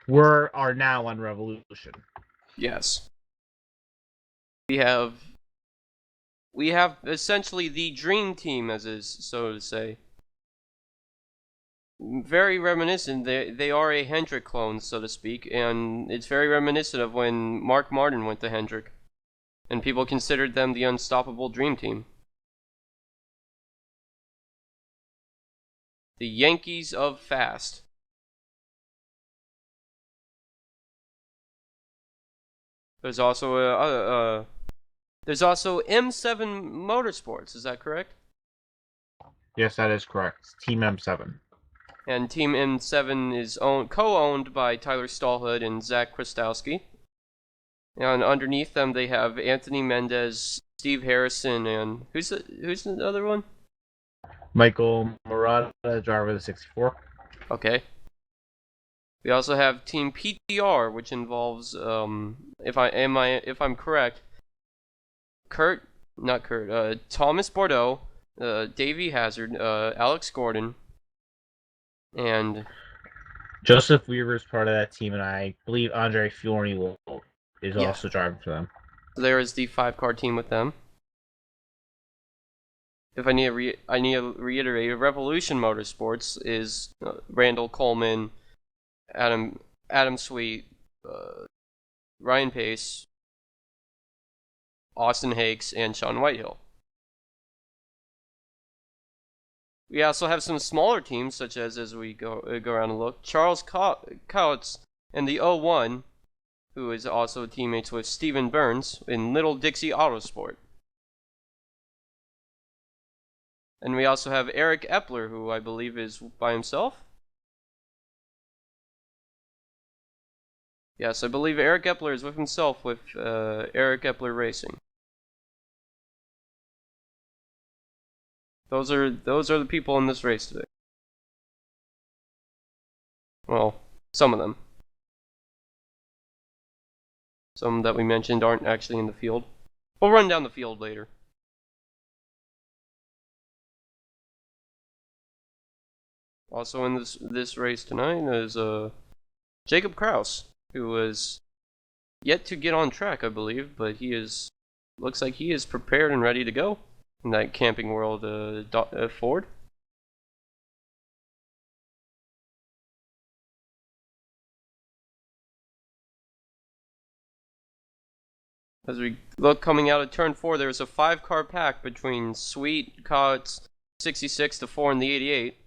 are now on Revolution. Yes. We have essentially the dream team, as is so to say. Very reminiscent. They are a Hendrick clone, so to speak, and it's very reminiscent of when Mark Martin went to Hendrick, and people considered them the unstoppable dream team. The Yankees of Fast. There's also there's also M7 Motorsports. Is that correct? Yes, that is correct. It's Team M7. And Team M7 is co-owned by Tyler Stallhood and Zach Kristowski. And underneath them, they have Anthony Mendez, Steve Harrison, and who's the other one? Michael Murata, driver of the 64. Okay. We also have Team PTR, which involves, if I'm correct, Thomas Bordeaux, Davey Hazard, Alex Gordon, and Joseph Weaver is part of that team, and I believe Andre Fiorni is also driving for them. So there is the 5-car team with them. If I need to reiterate, Revolution Motorsports is Randall Coleman, Adam Sweet, Ryan Pace, Austin Hakes, and Sean Whitehill. We also have some smaller teams, such as we go around and look, Charles Kautz and the 01, who is also teammates with Steven Burns in Little Dixie Autosport. And we also have Eric Epler, who I believe is by himself. Yes, I believe Eric Epler is with himself with Eric Epler Racing. Those are the people in this race today. Well, some of them. Some that we mentioned aren't actually in the field. We'll run down the field later. Also in this race tonight is Jacob Kraus, who is yet to get on track, I believe, but looks like he is prepared and ready to go in that Camping World Ford. As we look coming out of turn 4, there's a 5-car pack between Sweet, Cott's 66, the 4, and the 88.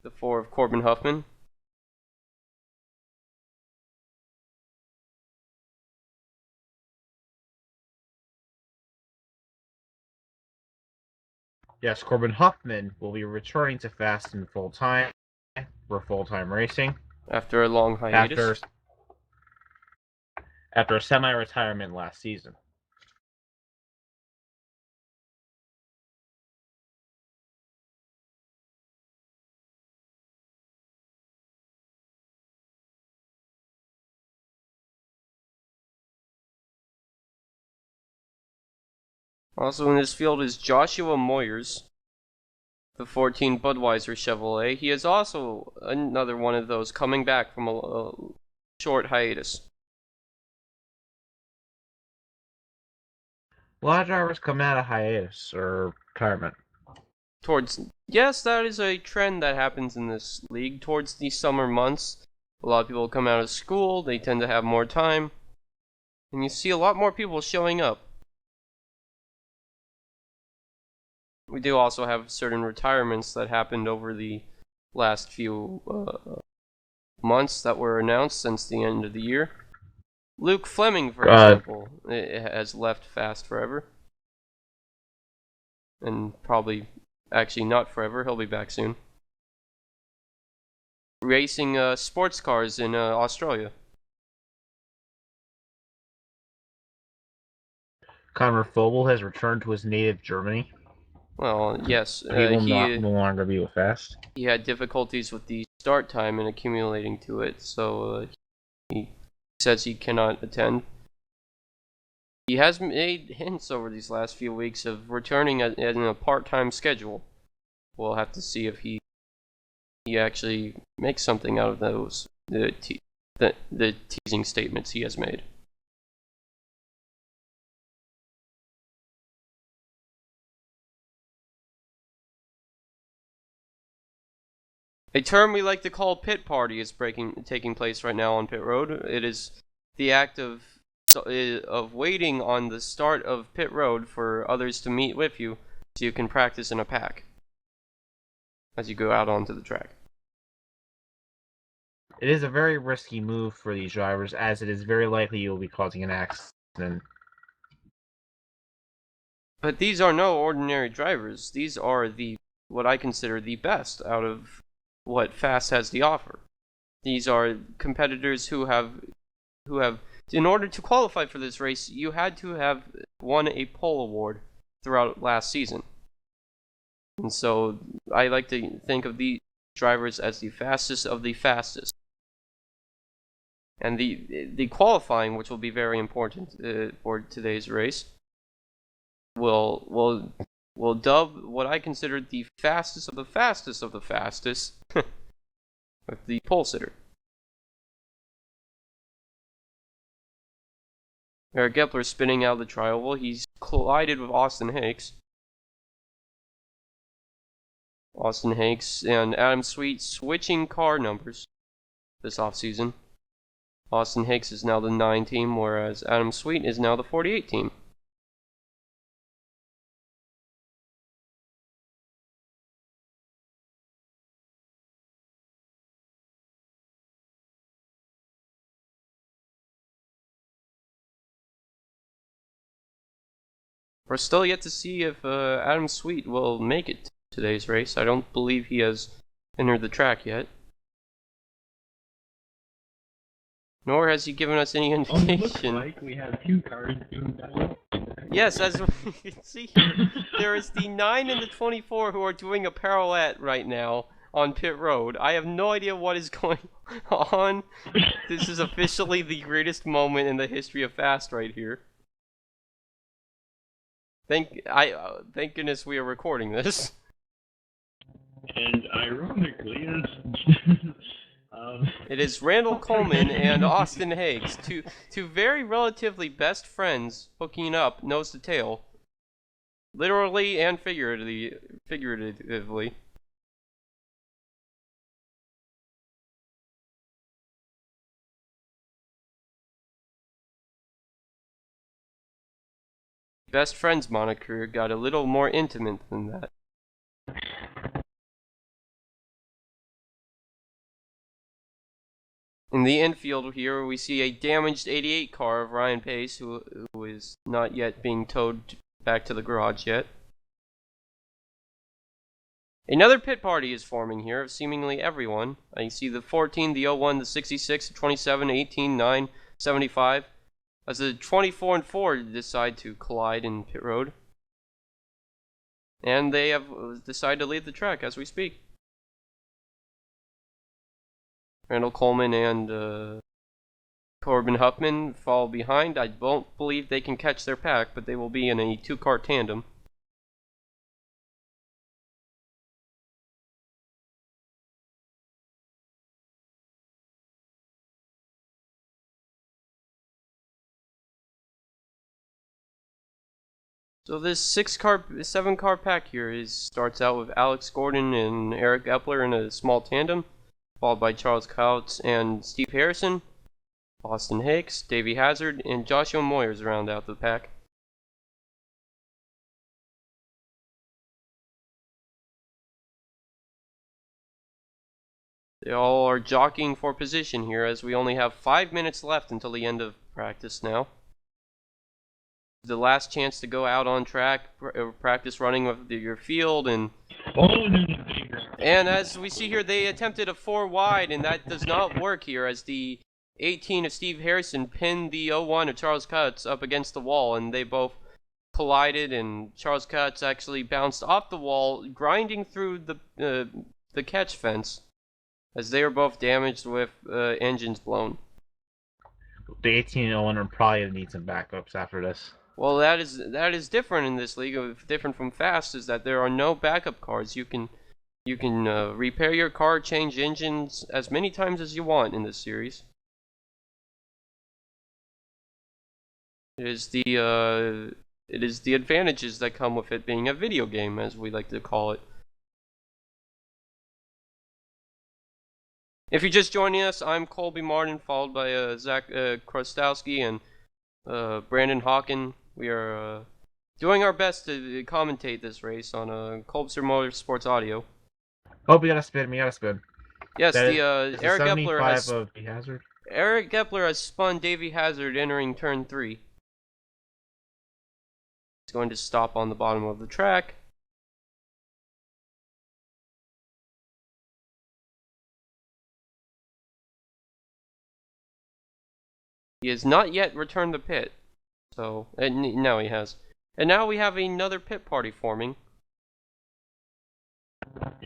The 4 of Corbin Huffman. Yes, Corbin Huffman will be returning to Fast and full-time for full-time racing. After a long hiatus. After a semi-retirement last season. Also in this field is Joshua Moyers, the 14 Budweiser Chevrolet. He is also another one of those coming back from a short hiatus. A lot of drivers come out of hiatus or retirement. Yes, that is a trend that happens in this league. Towards the summer months, a lot of people come out of school, they tend to have more time, and you see a lot more people showing up. We do also have certain retirements that happened over the last few months that were announced since the end of the year. Luke Fleming, for example, has left Fast forever. And probably, actually not forever, he'll be back soon. Racing sports cars in Australia. Conor Fogel has returned to his native Germany. Well, yes. He will no longer be with Fast. He had difficulties with the start time and accumulating to it, so he says he cannot attend. He has made hints over these last few weeks of returning in a part-time schedule. we'll have to see if he actually makes something out of those the teasing statements he has made. A term we like to call pit party is taking place right now on pit road. It is the act of waiting on the start of pit road for others to meet with you so you can practice in a pack as you go out onto the track. It is a very risky move for these drivers, as it is very likely you will be causing an accident. But these are no ordinary drivers. These are what I consider the best out of what Fast has to offer. These are competitors who have, in order to qualify for this race, you had to have won a pole award throughout last season. And so I like to think of the drivers as the fastest of the fastest. And the qualifying, which will be very important for today's race, will dub what I consider the fastest of the fastest of the fastest with the pole sitter. Eric Gepler spinning out of the tri-oval. He's collided with Austin Hakes. Austin Hakes and Adam Sweet switching car numbers this offseason. Austin Hakes is now the 9 team, whereas Adam Sweet is now the 48 team. We're still yet to see if Adam Sweet will make it to today's race. I don't believe he has entered the track yet. Nor has he given us any indication. It looks like we have 2 cars doing that. Yes, as we can see here, there is the 9 and the 24 who are doing a pirouette right now on pit road. I have no idea what is going on. This is officially the greatest moment in the history of Fast right here. Thank goodness we are recording this. And ironically, it is Randall Coleman and Austin Hakes, two very relatively best friends, hooking up nose to tail, literally and figuratively. Best friends moniker got a little more intimate than that. In the infield here, we see a damaged 88 car of Ryan Pace, who is not yet being towed back to the garage yet. Another pit party is forming here of seemingly everyone. I see the 14, the 01, the 66, the 27, 18, 9, 75. As the 24 and 4 decide to collide in pit road. And they have decided to leave the track as we speak. Randall Coleman and Corbin Huffman fall behind. I don't believe they can catch their pack, but they will be in a 2-car tandem. So this 7-car pack here starts out with Alex Gordon and Eric Epler in a small tandem, followed by Charles Couts and Steve Harrison, Austin Hakes, Davey Hazard, and Joshua Moyers round out the pack. They all are jockeying for position here, as we only have 5 minutes left until the end of practice now. The last chance to go out on track, practice running with your field, and as we see here, they attempted a 4 wide, and that does not work here, as the 18 of Steve Harrison pinned the 01 of Charles Cutts up against the wall, and they both collided, and Charles Cutts actually bounced off the wall, grinding through the catch fence, as they were both damaged with engines blown. The 18 and 01 will probably need some backups after this. Well, that is different in this league. Different from Fast is that there are no backup cars. You can You can repair your car, change engines as many times as you want in this series. It is the advantages that come with it being a video game, as we like to call it. If you're just joining us, I'm Colby Martin, followed by Zach Krostowski and Brandon Hawken. We are doing our best to commentate this race on colbster motorsports audio. Oh, we gotta spin. Yes, That Eric Gepler has of the hazard. Eric Gepler has spun Davey Hazard entering turn 3. He's going to stop on the bottom of the track. He has not yet returned the pit. So, and now he has. And now we have another pit party forming.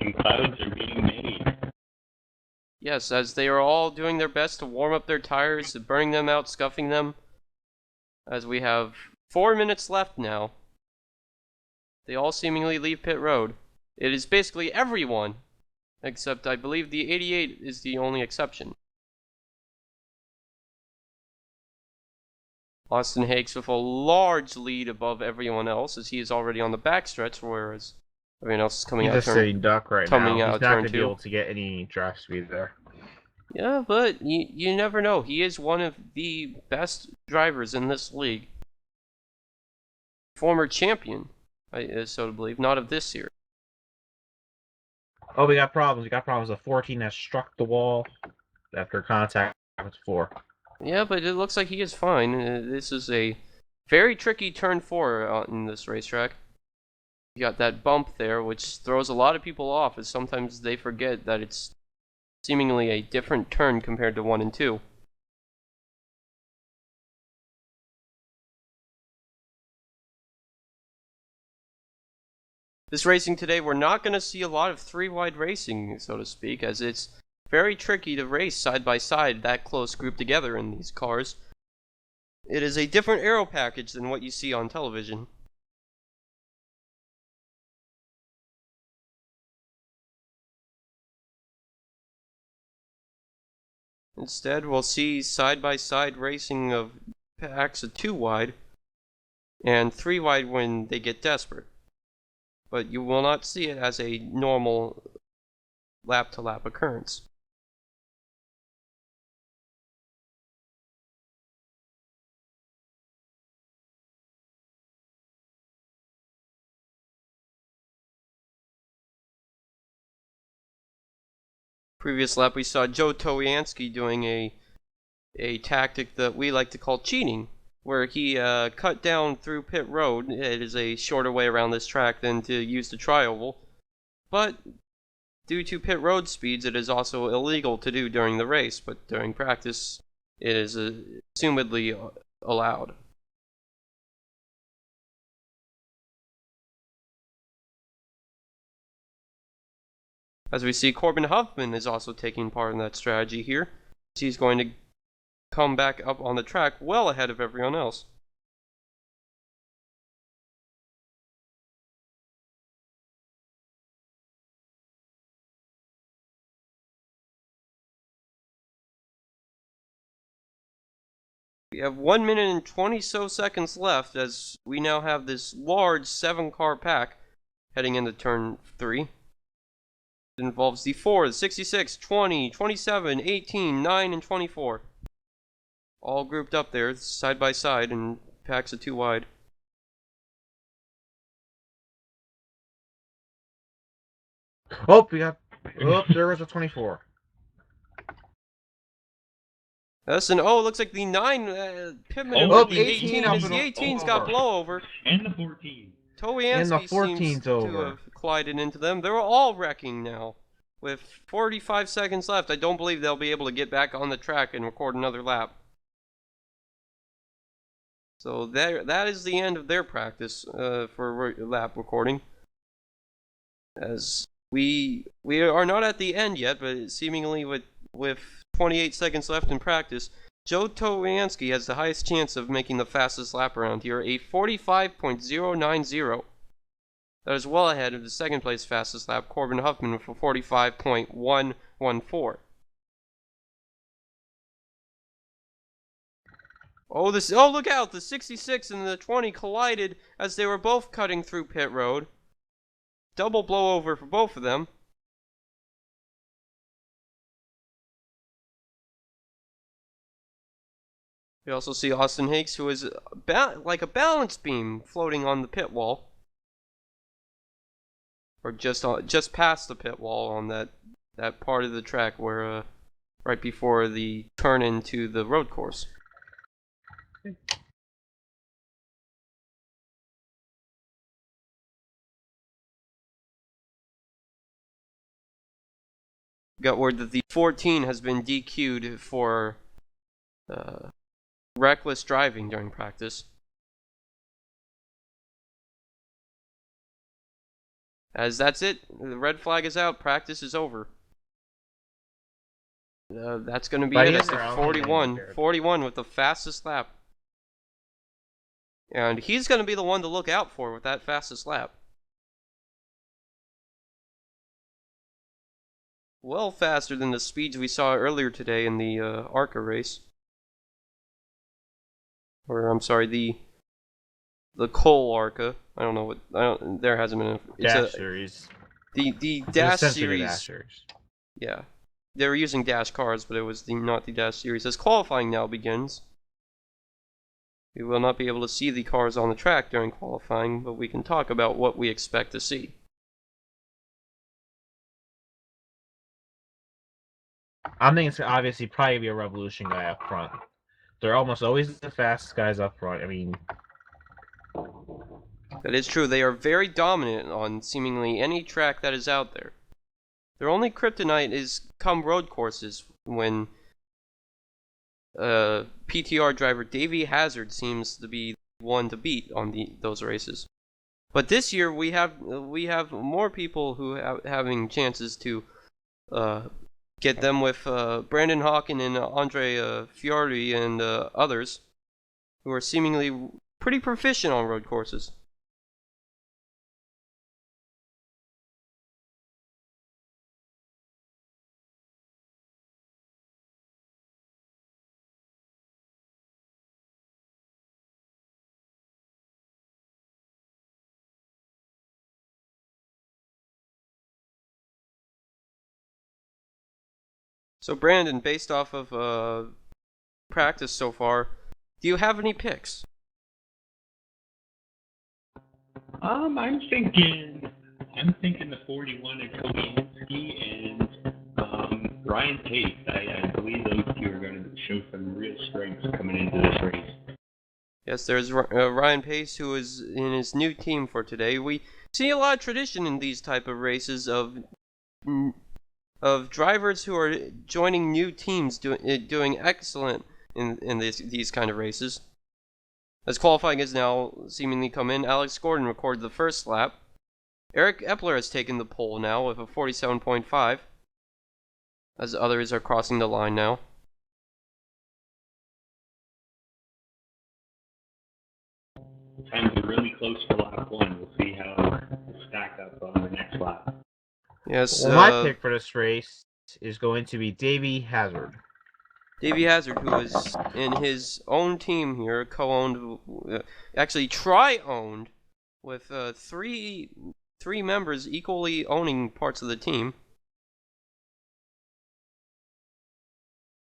And clouds are being made. Yes, as they are all doing their best to warm up their tires, burning them out, scuffing them. As we have 4 minutes left now. They all seemingly leave pit road. It is basically everyone, except I believe the 88 is the only exception. Austin Hakes with a large lead above everyone else, as he is already on the backstretch, whereas everyone else is coming out. He's a city duck right coming now. out He's not turn gonna be 2. able to get any drive speed there. Yeah, but you never know. He is one of the best drivers in this league. Former champion, so to believe, not of this series. Oh, we got problems. The 14 has struck the wall after contact with 4. Yeah, but it looks like he is fine. This is a very tricky turn 4 in this racetrack. You got that bump there, which throws a lot of people off, as sometimes they forget that it's seemingly a different turn compared to 1 and 2. This racing today, we're not going to see a lot of 3-wide racing, so to speak, as it's very tricky to race side by side that close grouped together in these cars. It is a different aero package than what you see on television. Instead, we'll see side-by-side racing of packs of 2-wide and 3-wide when they get desperate. But you will not see it as a normal lap-to-lap occurrence. Previous lap, we saw Joe Towianski doing a tactic that we like to call cheating, where he cut down through pit road. It is a shorter way around this track than to use the tri-oval, but due to pit road speeds, it is also illegal to do during the race, but during practice, it is assumedly allowed. As we see, Corbin Huffman is also taking part in that strategy here. He's going to come back up on the track well ahead of everyone else. We have 1 minute and 20 so seconds left, as we now have this large 7-car pack heading into turn 3. It involves the 4, the 66, 20, 27, 18, 9, and 24. All grouped up there, side by side, in packs of 2 wide. Oh, there was a 24. Oh, looks like the 9 pitman Oh, over the 18, as the 18's got blowover. And the 14. Towianski seems to have collided into them. They're all wrecking now. With 45 seconds left, I don't believe they'll be able to get back on the track and record another lap. So that is the end of their practice for lap recording. As we are not at the end yet, but seemingly with 28 seconds left in practice, Joe Towianski has the highest chance of making the fastest lap around here, a 45.090. That is well ahead of the second place fastest lap, Corbin Huffman, with a 45.114. Oh, look out! The 66 and the 20 collided as they were both cutting through pit road. Double blow over for both of them. We also see Austin Hakes, who is like a balance beam floating on the pit wall. Or just past the pit wall on that part of the track where right before the turn into the road course. Got word that the 14 has been DQ'd for reckless driving during practice. As that's it, the red flag is out, practice is over. That's going to be it. It's the 41 with the fastest lap. And he's going to be the one to look out for with that fastest lap. Well faster than the speeds we saw earlier today in the ARCA race. Or, I'm sorry, the Cole ARCA. I don't know what. There hasn't been a Dash series. The Dash series. Dash series. Yeah, they were using Dash cars, but it was not the Dash series. As qualifying now begins, we will not be able to see the cars on the track during qualifying, but we can talk about what we expect to see. I'm thinking it's obviously probably be a Revolution guy up front. They're almost always the fastest guys up front. I mean, that is true. They are very dominant on seemingly any track that is out there. Their only kryptonite is come road courses when PTR driver Davey Hazard seems to be one to beat on those races. But this year we have more people who having chances to get them with Brandon Hawken and Andre Fiori and others who are seemingly pretty proficient on road courses. So Brandon, based off of practice so far, do you have any picks? I'm thinking the 41 at Kobianski and Ryan Pace. I believe those two are going to show some real strengths coming into this race. Yes, there's Ryan Pace, who is in his new team for today. We see a lot of tradition in these type of races of drivers who are joining new teams doing excellent in these kind of races. As qualifying is now seemingly come in, Alex Gordon recorded the first lap. Eric Epler has taken the pole now with a 47.5, as others are crossing the line now. Times are really close for lap one. We'll see how they stack up on the next lap. Yes. Well, my pick for this race is going to be Davey Hazard. Davey Hazard, who is in his own team here, co-owned, actually tri-owned, with three members equally owning parts of the team.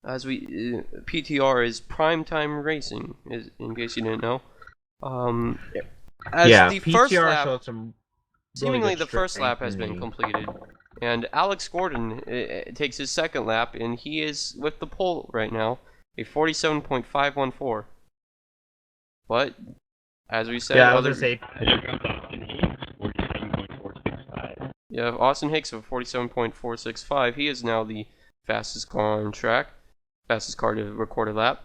As PTR is Primetime Racing, in case you didn't know. As the PTR first lap, showed some seemingly the first lap has been completed. And Alex Gordon takes his second lap, and he is with the pole right now, a 47.514. But, as we said, I jumped Austin Hicks, 47.465. Yeah, Austin Hicks of 47.465. He is now the fastest car on track, fastest car to record a lap.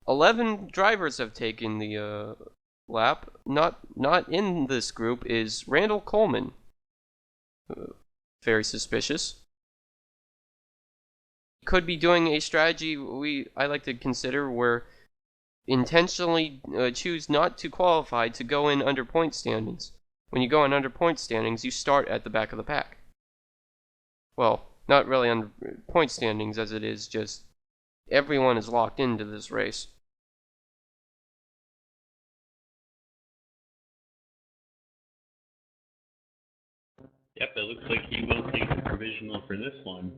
11 drivers have taken the lap. Not in this group is Randall Coleman. Very suspicious. Could be doing a strategy I like to consider where intentionally choose not to qualify to go in under point standings. When you go in under point standings, you start at the back of the pack. Well, not really under point standings as it is, just everyone is locked into this race. Yep, it looks like he will take the provisional for this one.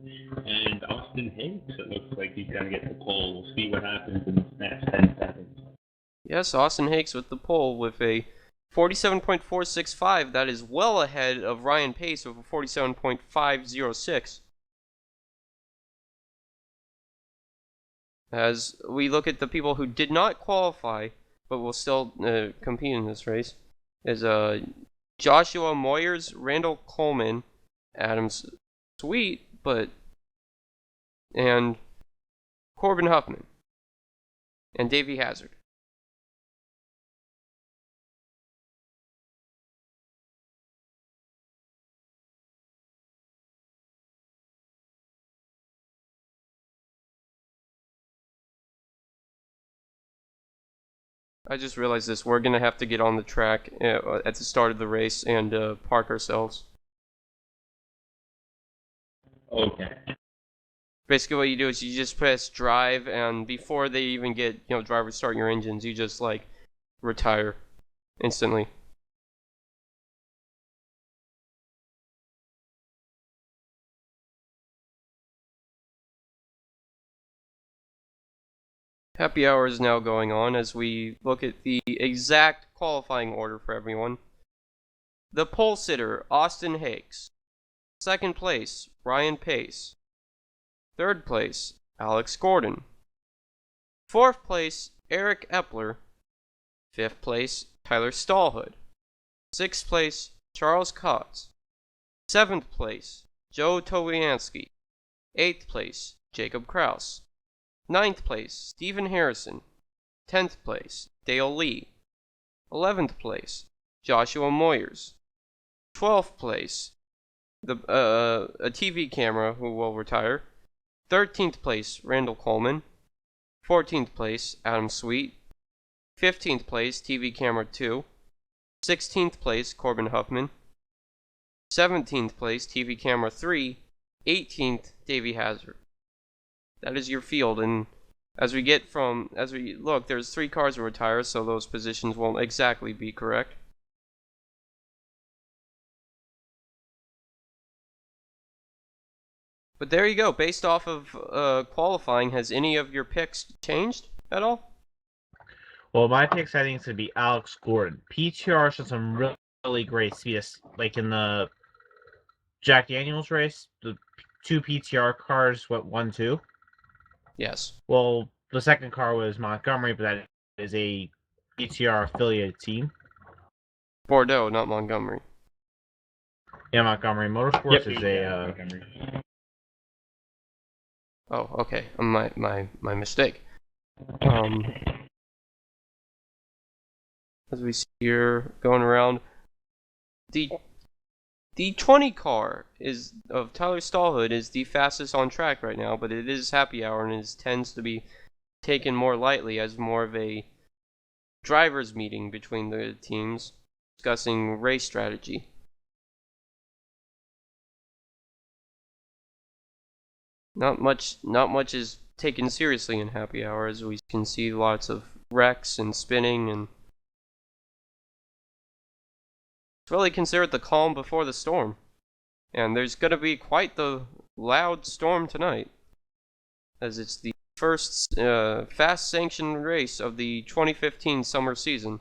And Austin Hicks, it looks like he's going to get the pole. We'll see what happens in the next 10 seconds. Yes, Austin Hicks with the pole with a 47.465. That is well ahead of Ryan Pace with a 47.506. As we look at the people who did not qualify but will still compete in this race, is Joshua Moyers, Randall Coleman, Adam Sweet, and Corbin Huffman, and Davey Hazard. I just realized this. We're going to have to get on the track at the start of the race and park ourselves. Okay. Basically, what you do is you just press drive, and before they even get, drivers start your engines, you just, retire instantly. Happy hour is now going on as we look at the exact qualifying order for everyone. The pole sitter, Austin Hicks. Second place, Ryan Pace. Third place, Alex Gordon. Fourth place, Eric Epler. Fifth place, Tyler Stallhood. Sixth place, Charles Cox. Seventh place, Joe Towianski. Eighth place, Jacob Kraus. Ninth place, Stephen Harrison. 10th place, Dale Lee. 11th place, Joshua Moyers. 12th place, a TV camera who will retire. 13th place, Randall Coleman. 14th place, Adam Sweet. 15th place, TV camera 2. 16th place, Corbin Huffman. 17th place, TV camera 3. 18th, Davey Hazard. That is your field, and as we look, there's 3 cars to retire, so those positions won't exactly be correct. But there you go. Based off of qualifying, has any of your picks changed at all? Well, my picks, I think, is going to be Alex Gordon. PTR showed some really great speed, like in the Jack Daniels race. The 2 PTR cars went 1-2. Yes. Well, the second car was Montgomery, but that is a PTR affiliated team. Bordeaux, not Montgomery. Yeah, Montgomery Motorsports is a. Montgomery. Oh, okay. My mistake. As we see here going around, the 20 car of Tyler Stallhood is the fastest on track right now, but it is happy hour and it tends to be taken more lightly as more of a drivers meeting between the teams discussing race strategy. Not much is taken seriously in happy hour, as we can see lots of wrecks and spinning, and it's really considered the calm before the storm. And there's going to be quite the loud storm tonight, as it's the first fast sanctioned race of the 2015 summer season.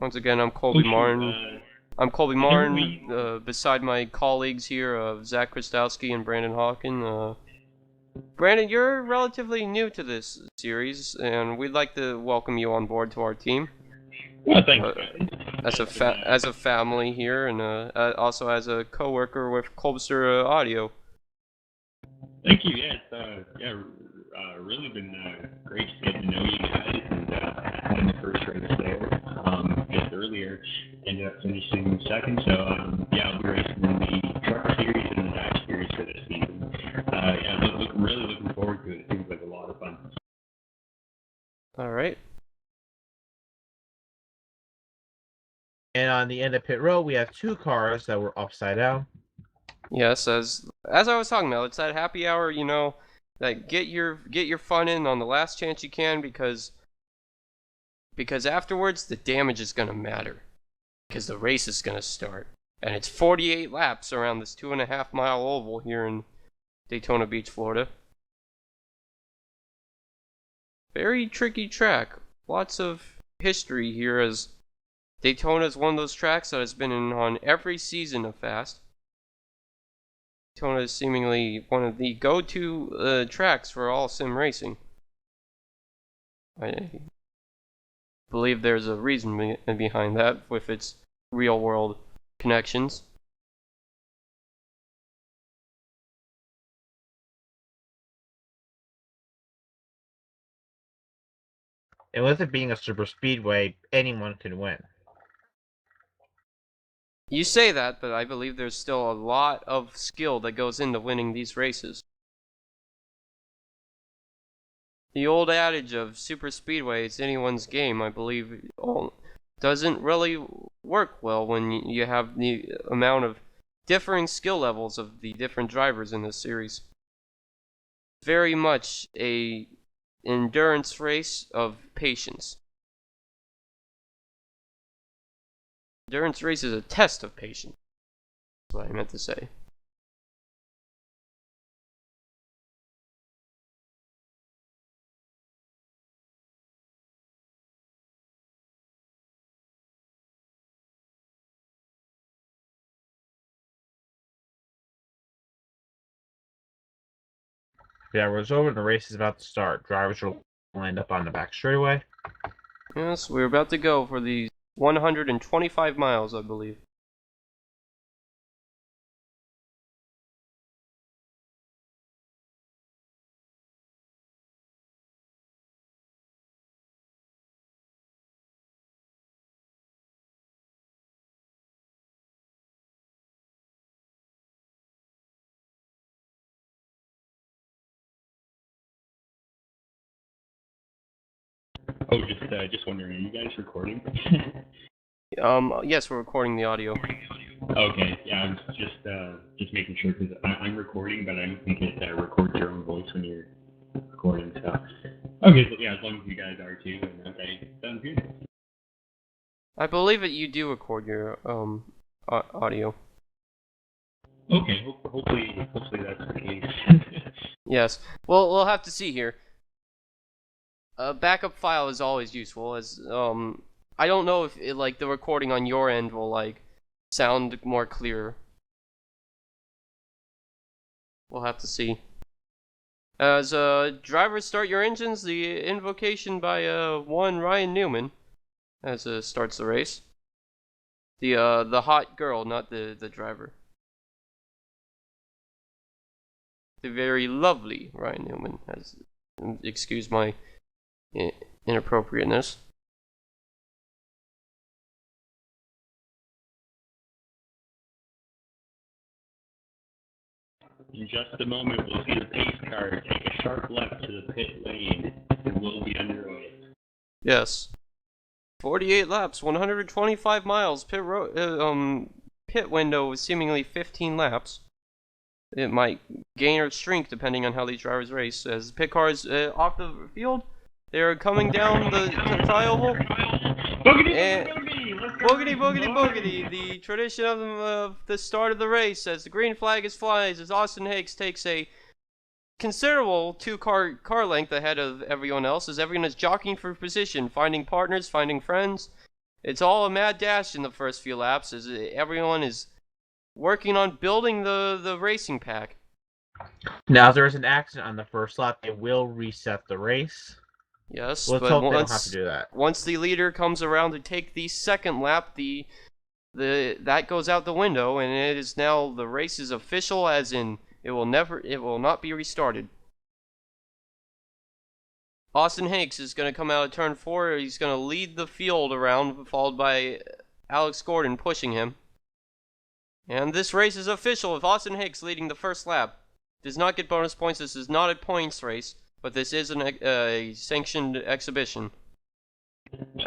Once again, I'm Colby Martin. Beside my colleagues here, Zach Kristowski and Brandon Hawken. Brandon, you're relatively new to this series, and we'd like to welcome you on board to our team. Well, thanks. As a family here, and also as a coworker with Colbster Audio. Thank you. Yeah, really been great to get to know you guys, and in the first race there, just earlier, ended up finishing second. So yeah, I'll be racing in the truck series right. And on the end of pit road, we have two cars that were upside down. Yes, as I was talking about, it's that happy hour, you know, that get your fun in on the last chance you can, because afterwards the damage is gonna matter, because the race is gonna start, and it's 48 laps around this 2.5-mile oval here in Daytona Beach, Florida. Very tricky track. Lots of history here, as Daytona is one of those tracks that has been in on every season of Fast. Daytona is seemingly one of the go-to tracks for all sim racing. I believe there's a reason behind that with its real-world connections. And with it being a super speedway, anyone can win. You say that, but I believe there's still a lot of skill that goes into winning these races. The old adage of super speedway is anyone's game, I believe, doesn't really work well when you have the amount of differing skill levels of the different drivers in this series. Very much a endurance race of patience. Endurance race is a test of patience. That's what I meant to say. Yeah, we're over and the race is about to start. Drivers will lined up on the back straightaway. Yes, we're about to go for the 125 miles, I believe. Oh, just wondering, are you guys recording? Yes, we're recording the audio. Okay, yeah, I'm just making sure, because I'm recording, but I don't think it records your own voice when you're recording. So, okay, so yeah, as long as you guys are too, and okay, sounds good. I believe that you do record your audio. Okay, hopefully that's the case. Yes. Well, we'll have to see here. A backup file is always useful, as I don't know if like the recording on your end will like sound more clear. We'll have to see. As drivers start your engines, the invocation by one Ryan Newman as starts the race. The hot girl, not the driver. The very lovely Ryan Newman, as excuse my inappropriateness. In just a moment, we'll see the pace car take a sharp left to the pit lane, and we'll be underway. Yes. 48 laps, 125 miles. Pit window is seemingly 15 laps. It might gain or shrink depending on how these drivers race. As pit cars off the field, they're coming down the tri-oval. Boogity, boogity, boogity. The tradition of the start of the race, as the green flag is flies, as Austin Hakes takes a considerable car length ahead of everyone else, as everyone is jockeying for position, finding partners, finding friends. It's all a mad dash in the first few laps, as everyone is working on building the racing pack. Now, if there's an accident on the first lap, they will reset the race. Yes, Let's but hope they don't have to do that. Once the leader comes around to take the second lap, that goes out the window, and it is now the race is official, as in it will not be restarted. Austin Hakes is going to come out of turn 4. He's going to lead the field around, followed by Alex Gordon pushing him. And this race is official with Austin Hakes leading the first lap. Does not get bonus points. This is not a points race, but this is a sanctioned exhibition.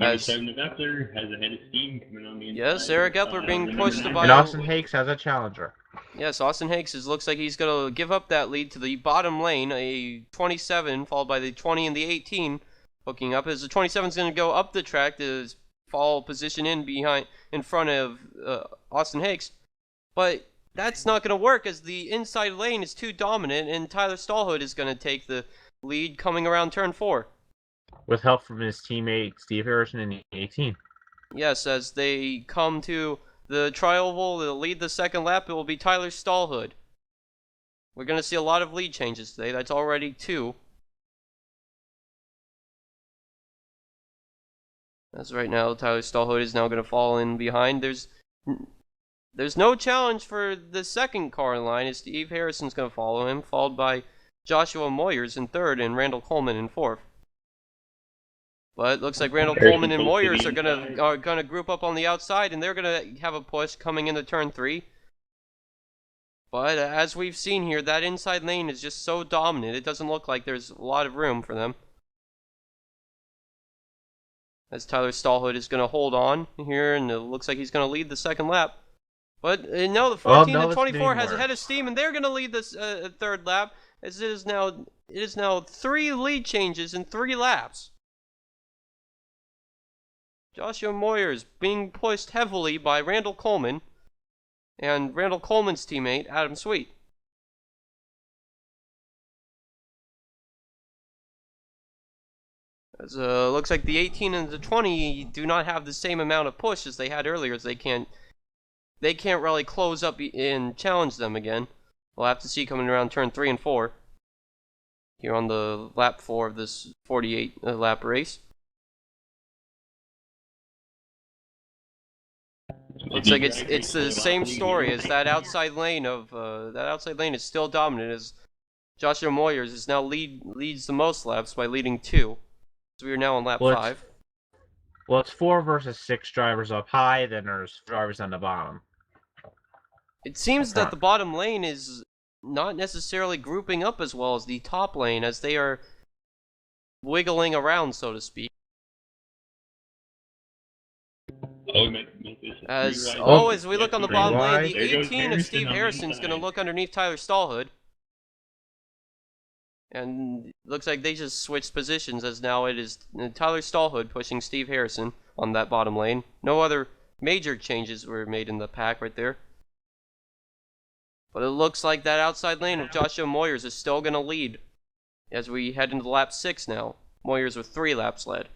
As 27 of Epler has a head of steam coming on the inside. yes, Eric Epler being pushed number by And nine. Austin Hakes has a challenger. Yes, Austin Hakes looks like he's going to give up that lead to the bottom lane, a 27, followed by the 20 and the 18, hooking up. As the 27 is going to go up the track to fall position in front of Austin Hakes. But that's not going to work as the inside lane is too dominant, and Tyler Stallhood is going to take the lead coming around turn 4. With help from his teammate Steve Harrison in the 18. Yes, as they come to the tri-oval to lead the second lap, it will be Tyler Stallhood. We're going to see a lot of lead changes today. That's already 2. As right now, Tyler Stallhood is now going to fall in behind. There's no challenge for the second car in line, as Steve Harrison's going to follow him, followed by Joshua Moyers in 3rd and Randall Coleman in 4th. But it looks like Randall Coleman and Moyers are gonna group up on the outside, and they're gonna have a push coming into turn 3. But as we've seen here, that inside lane is just so dominant. It doesn't look like there's a lot of room for them. As Tyler Stallhood is gonna hold on here, and it looks like he's gonna lead the second lap. But no, the 14 and 24 has a head of steam, and they're gonna lead this third lap. As it is now 3 lead changes in 3 laps. Joshua Moyers being pushed heavily by Randall Coleman and Randall Coleman's teammate, Adam Sweet. As looks like the 18 and the 20 do not have the same amount of push as they had earlier, as they can't really close up and challenge them again. We'll have to see coming around turn 3 and 4 here on the lap 4 of this 48 lap race. Looks like it's the same story as that outside lane is still dominant, as Joshua Moyers is now leads the most laps by leading 2. So we are now on lap 5. It's 4 versus 6 drivers up high, then there's drivers on the bottom. It seems that the bottom lane is not necessarily grouping up as well as the top lane, as they are wiggling around, so to speak. As we look on the bottom lane, the 18 of Steve Harrison is going to look underneath Tyler Stallhood. And looks like they just switched positions, as now it is Tyler Stallhood pushing Steve Harrison on that bottom lane. No other major changes were made in the pack right there. But it looks like that outside lane of Joshua Moyers is still going to lead as we head into lap 6 now. Moyers with 3 laps led.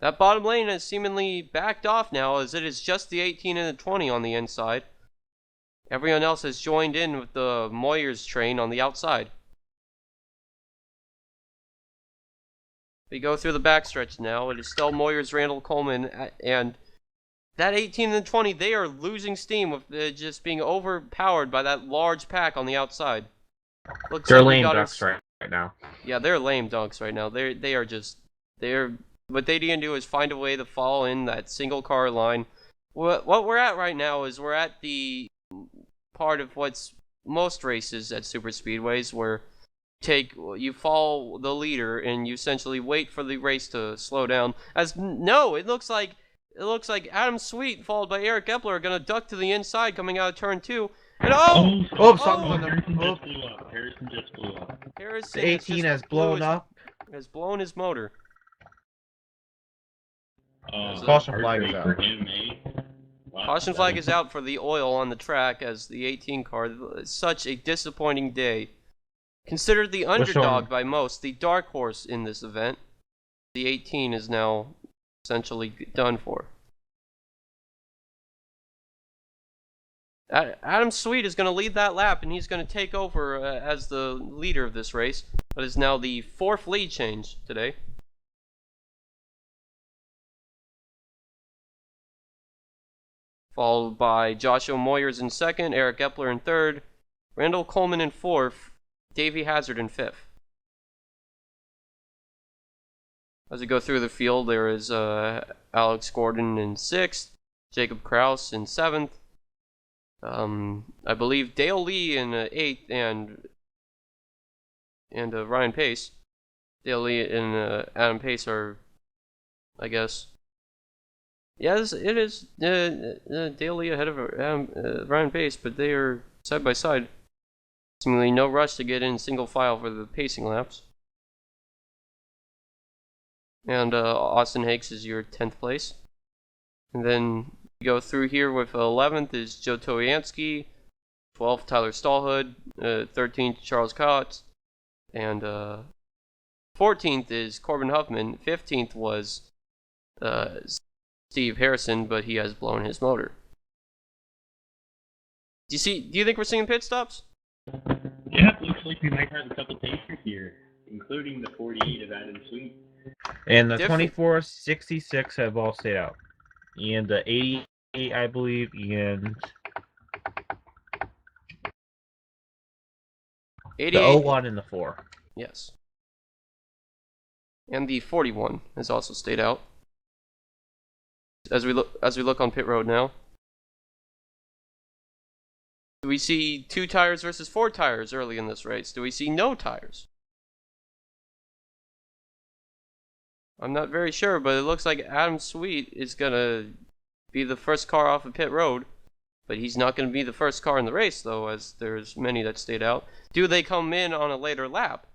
That bottom lane has seemingly backed off now, as it is just the 18 and the 20 on the inside. Everyone else has joined in with the Moyers train on the outside. We go through the backstretch now. It is still Moyers, Randall Coleman, and that 18 and 20, they are losing steam with just being overpowered by that large pack on the outside. They're lame ducks right now. Yeah, they're lame ducks right now. What they didn't do is find a way to fall in that single car line. What we're at right now is we're at the part of what's most races at super speedways, where you follow the leader and you essentially wait for the race to slow down. It looks like Adam Sweet followed by Eric Epler are gonna duck to the inside coming out of turn 2. And Harrison just blew up. Harrison the 18 has blown up. Has blown his motor. Caution flag is out. Caution flag is out for the oil on the track, as the 18 car. Such a disappointing day. Considered the underdog by most, the dark horse in this event, the 18 is now essentially done for. Adam Sweet is going to lead that lap, and he's going to take over as the leader of this race. But is now the 4th lead change today. Followed by Joshua Moyers in 2nd, Eric Epler in 3rd, Randall Coleman in 4th, Davey Hazard in 5th. As we go through the field, there is Alex Gordon in 6th, Jacob Kraus in 7th, I believe Dale Lee in 8th, and and Ryan Pace. Dale Lee and Adam Pace are, I guess. Yes, it is Dale Lee ahead of Ryan Pace, but they are side by side. Seemingly no rush to get in single file for the pacing laps. And Austin Hakes is your 10th place. And then we go through here with 11th is Joe Toyansky, 12th Tyler Stallhood, 13th Charles Cox, and 14th is Corbin Huffman. 15th was Steve Harrison, but he has blown his motor. Do you think we're seeing pit stops? Yeah, it looks like we might have a couple takers here, including the 48 of Adam Sweet. And the 24, 66 have all stayed out. And the 88, I believe, and 88, the 01 and the 4. Yes. And the 41 has also stayed out. As we look on pit road now. Do we see 2 tires versus 4 tires early in this race? Do we see no tires? I'm not very sure, but it looks like Adam Sweet is going to be the first car off of pit road. But he's not going to be the first car in the race, though, as there's many that stayed out. Do they come in on a later lap?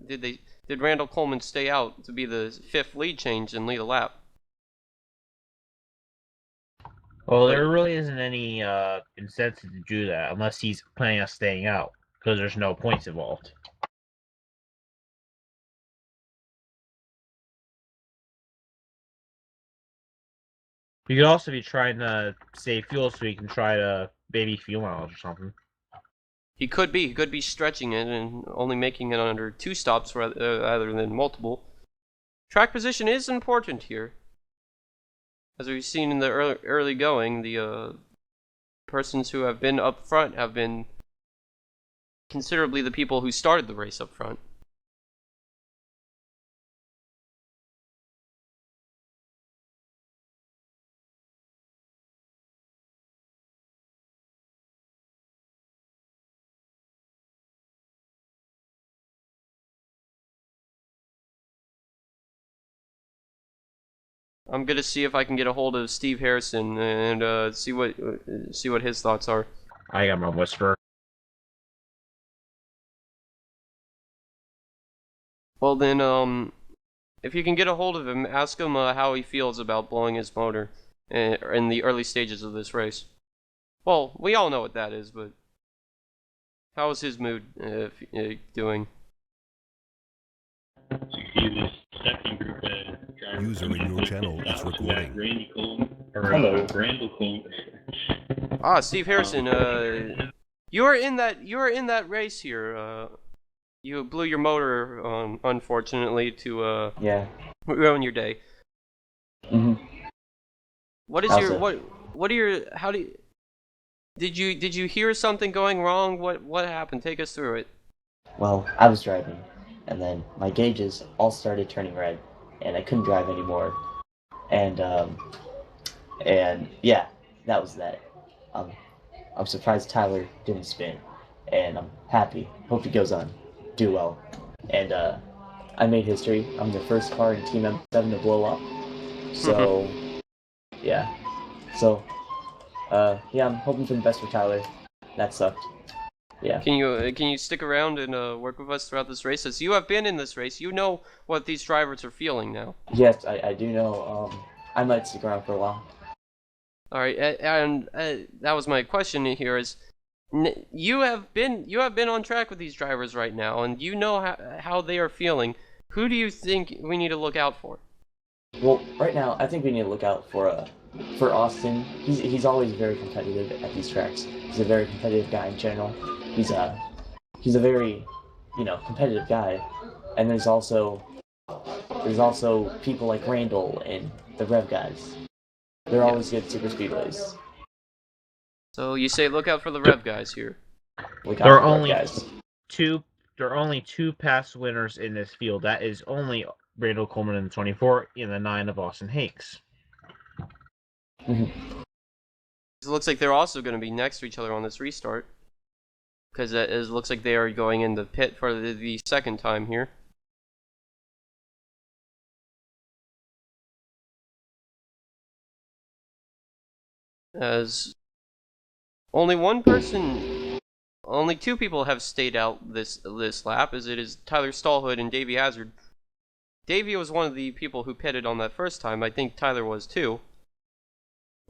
Did Randall Coleman stay out to be the 5th lead change and lead a lap? Well, there really isn't any incentive to do that unless he's planning on staying out, because there's no points involved. You could also be trying to save fuel so he can try to baby fuel mileage or something. He could be stretching it and only making it under 2 stops rather than multiple. Track position is important here. As we've seen in the early going, the persons who have been up front have been considerably the people who started the race up front. I'm gonna see if I can get a hold of Steve Harrison and see what his thoughts are. I got my whisper. Well then, if you can get a hold of him, ask him how he feels about blowing his motor in the early stages of this race. Well, we all know what that is, but how is his mood doing? So you see this second group of drivers. User in your channel is recording. Randy Coleman, Hello. Randall Coleman. Steve Harrison, you are in that race here. You blew your motor, unfortunately, to ruin your day. Mhm. What is How's your it? what are your how do you, did you hear something going wrong? What happened? Take us through it. Well, I was driving, and then my gauges all started turning red, and I couldn't drive anymore. And yeah, that was that. I'm surprised Tyler didn't spin, and I'm happy. Hope he goes on, do well. And I made history. I'm the first car in Team M7 to blow up. So yeah. So yeah, I'm hoping for the best for Tyler. That sucked. Yeah. Can you stick around and work with us throughout this race? As you have been in this race, you know what these drivers are feeling now. Yes, I do know. I might stick around for a while. All right, and that was my question here. Is you have been on track with these drivers right now, and you know how they are feeling. Who do you think we need to look out for? Well, right now, I think we need to look out for Austin. He's always very competitive at these tracks. He's a very competitive guy in general. He's a very, competitive guy. And there's also people like Randall and the Rev guys. They're always good at super speedways. So you say look out for the Rev guys here. Look out There are for the Rev only guys. there are only 2 past winners in this field. That is only Randall Coleman in the 24 and the 9 of Austin Hakes. Mhm. It looks like they're also going to be next to each other on this restart. because it looks like they are going in the pit for the second time here. As only two people have stayed out this lap, as it is Tyler Stallhood and Davey Hazard. Davey was one of the people who pitted on that first time. I think Tyler was too.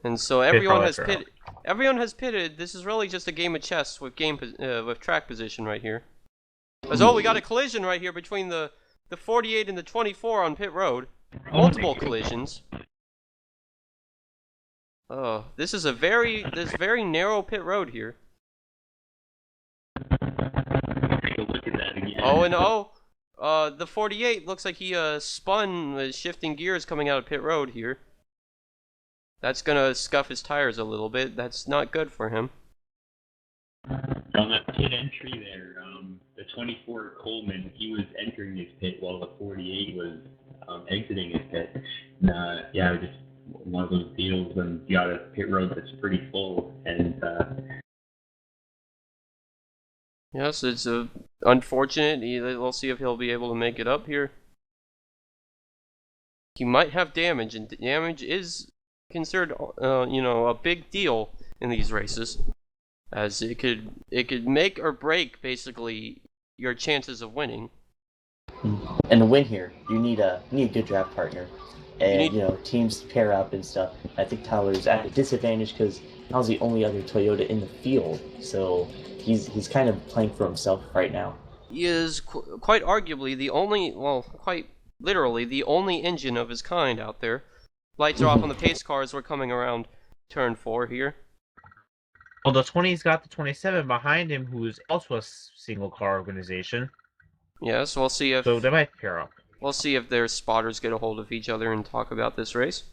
And so everyone has pitted. Everyone has pitted. This is really just a game of chess with with track position right here. As we got a collision right here between the 48 and the 24 on pit road. Multiple collisions. Oh, this is very narrow pit road here. Take a look at that again. The 48 looks like he spun, shifting gears coming out of pit road here. That's gonna scuff his tires a little bit. That's not good for him. On that pit entry there, the 24 Coleman, he was entering his pit while the 48 was exiting his pit. And, just one of those deals when you got a pit road that's pretty full, and yes, it's unfortunate. We'll see if he'll be able to make it up here. He might have damage, and damage is considered, a big deal in these races, as it could make or break basically your chances of winning. And to win here, you need a good draft partner, and teams to pair up and stuff. I think Tyler's at a disadvantage because I was the only other Toyota in the field, so he's kind of playing for himself right now. He is quite arguably quite literally the only engine of his kind out there. Lights are off on the pace cars. We're coming around turn 4 here. Well, the 20's got the 27 behind him, who's also a single car organization. Yes, we'll see if... So they might pair up. We'll see if their spotters get a hold of each other and talk about this race.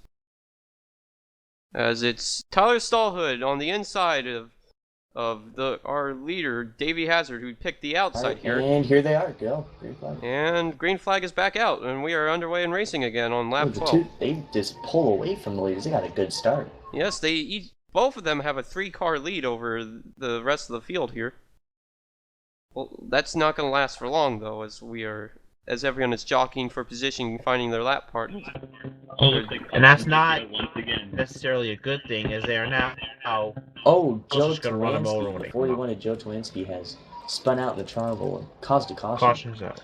As it's Tyler Stallhood on the inside of our leader, Davey Hazard, who picked the outside here. And here they are. Go. Green flag. And green flag is back out, and we are underway in racing again on lap 12. They just pull away from the leaders. They got a good start. Yes, both of them have a 3-car lead over the rest of the field here. Well, that's not going to last for long, though, as everyone is jockeying for position and finding their lap partners. And that's not necessarily a good thing, as they are now... Joe Tolansky, the 41 of Joe Tolansky has spun out the triangle and caused a caution. Caution's out.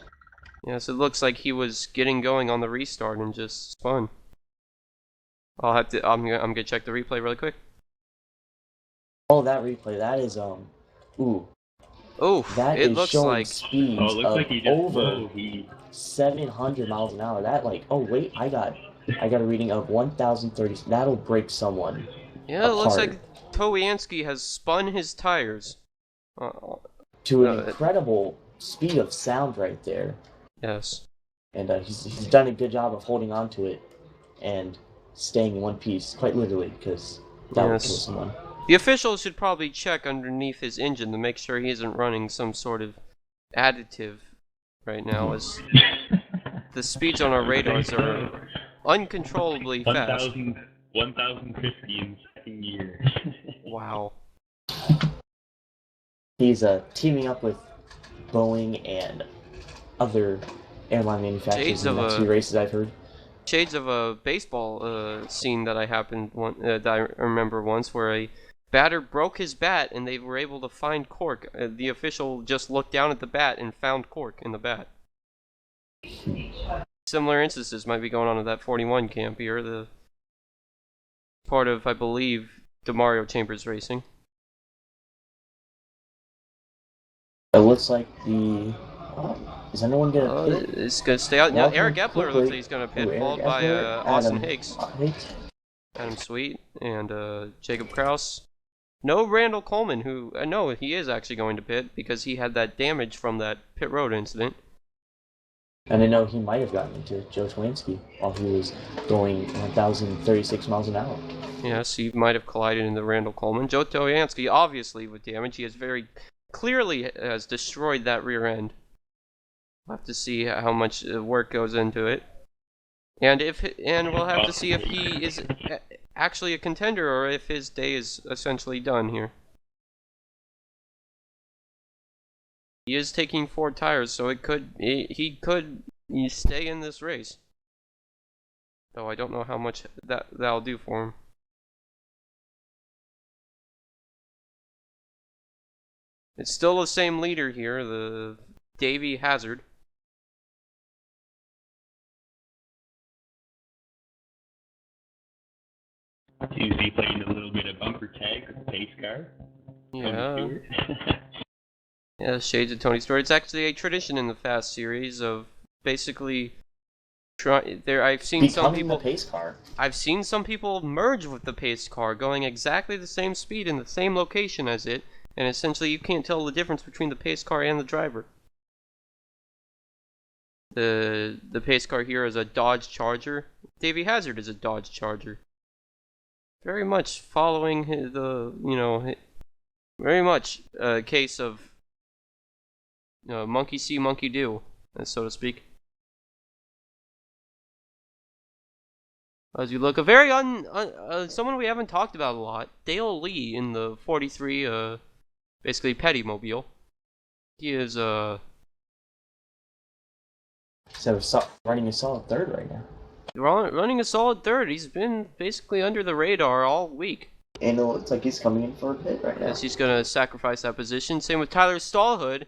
Yes, it looks like he was getting going on the restart and just spun. I'm gonna check the replay really quick. Oh, that replay, that is that it is looks showing like speeds it looks of like he just over 700 miles an hour. That I got a reading of 1,030. That'll break someone. Yeah, it looks like Towianski has spun his tires. To an incredible speed of sound right there. Yes. And he's done a good job of holding on to it and staying in one piece, quite literally, because that would kill someone. The officials should probably check underneath his engine to make sure he isn't running some sort of additive right now, as the speeds on our radars are uncontrollably fast. 1,050 in second year. Wow. He's teaming up with Boeing and other airline manufacturers in the next few races, I've heard. Shades of a baseball scene that that I remember once, where a batter broke his bat and they were able to find cork. The official just looked down at the bat and found cork in the bat. Similar instances might be going on at that 41 camp here, the part of, I believe, DeMario Chambers Racing. It looks like is anyone gonna pit? It's gonna stay out. Now, Eric Epler looks like he's gonna pit, followed by Austin Hicks, Adam Sweet, and Jacob Kraus. No Randall Coleman, who no, he is actually going to pit because he had that damage from that pit road incident. And I know he might have gotten into Joe Twansky while he was going 1,036 miles an hour. Yes, he might have collided into Randall Coleman. Joe Toyansky, obviously with damage, he has very clearly has destroyed that rear end. We'll have to see how much work goes into it, and we'll have to see if he is actually a contender or if his day is essentially done here. He is taking 4 tires, so he could stay in this race. Though I don't know how much that'll do for him. It's still the same leader here, the Davey Hazard. Seems to be playing a little bit of bumper tag with the pace car. Yeah. Yeah, shades of Tony Stewart. It's actually a tradition in the Fast series of basically I've seen some Becoming the people. pace car. I've seen some people merge with the pace car, going exactly the same speed in the same location as it, and essentially you can't tell the difference between the pace car and the driver. The pace car here is a Dodge Charger. Davey Hazard is a Dodge Charger. Very much following very much a case of monkey see, monkey do, so to speak. As you look, a very someone we haven't talked about a lot, Dale Lee in the 43, basically Petty Mobile. He is So running a solid third right now. running a solid third. He's been basically under the radar all week. And it looks like he's coming in for a pit right now. As he's gonna sacrifice that position. Same with Tyler Stallhood.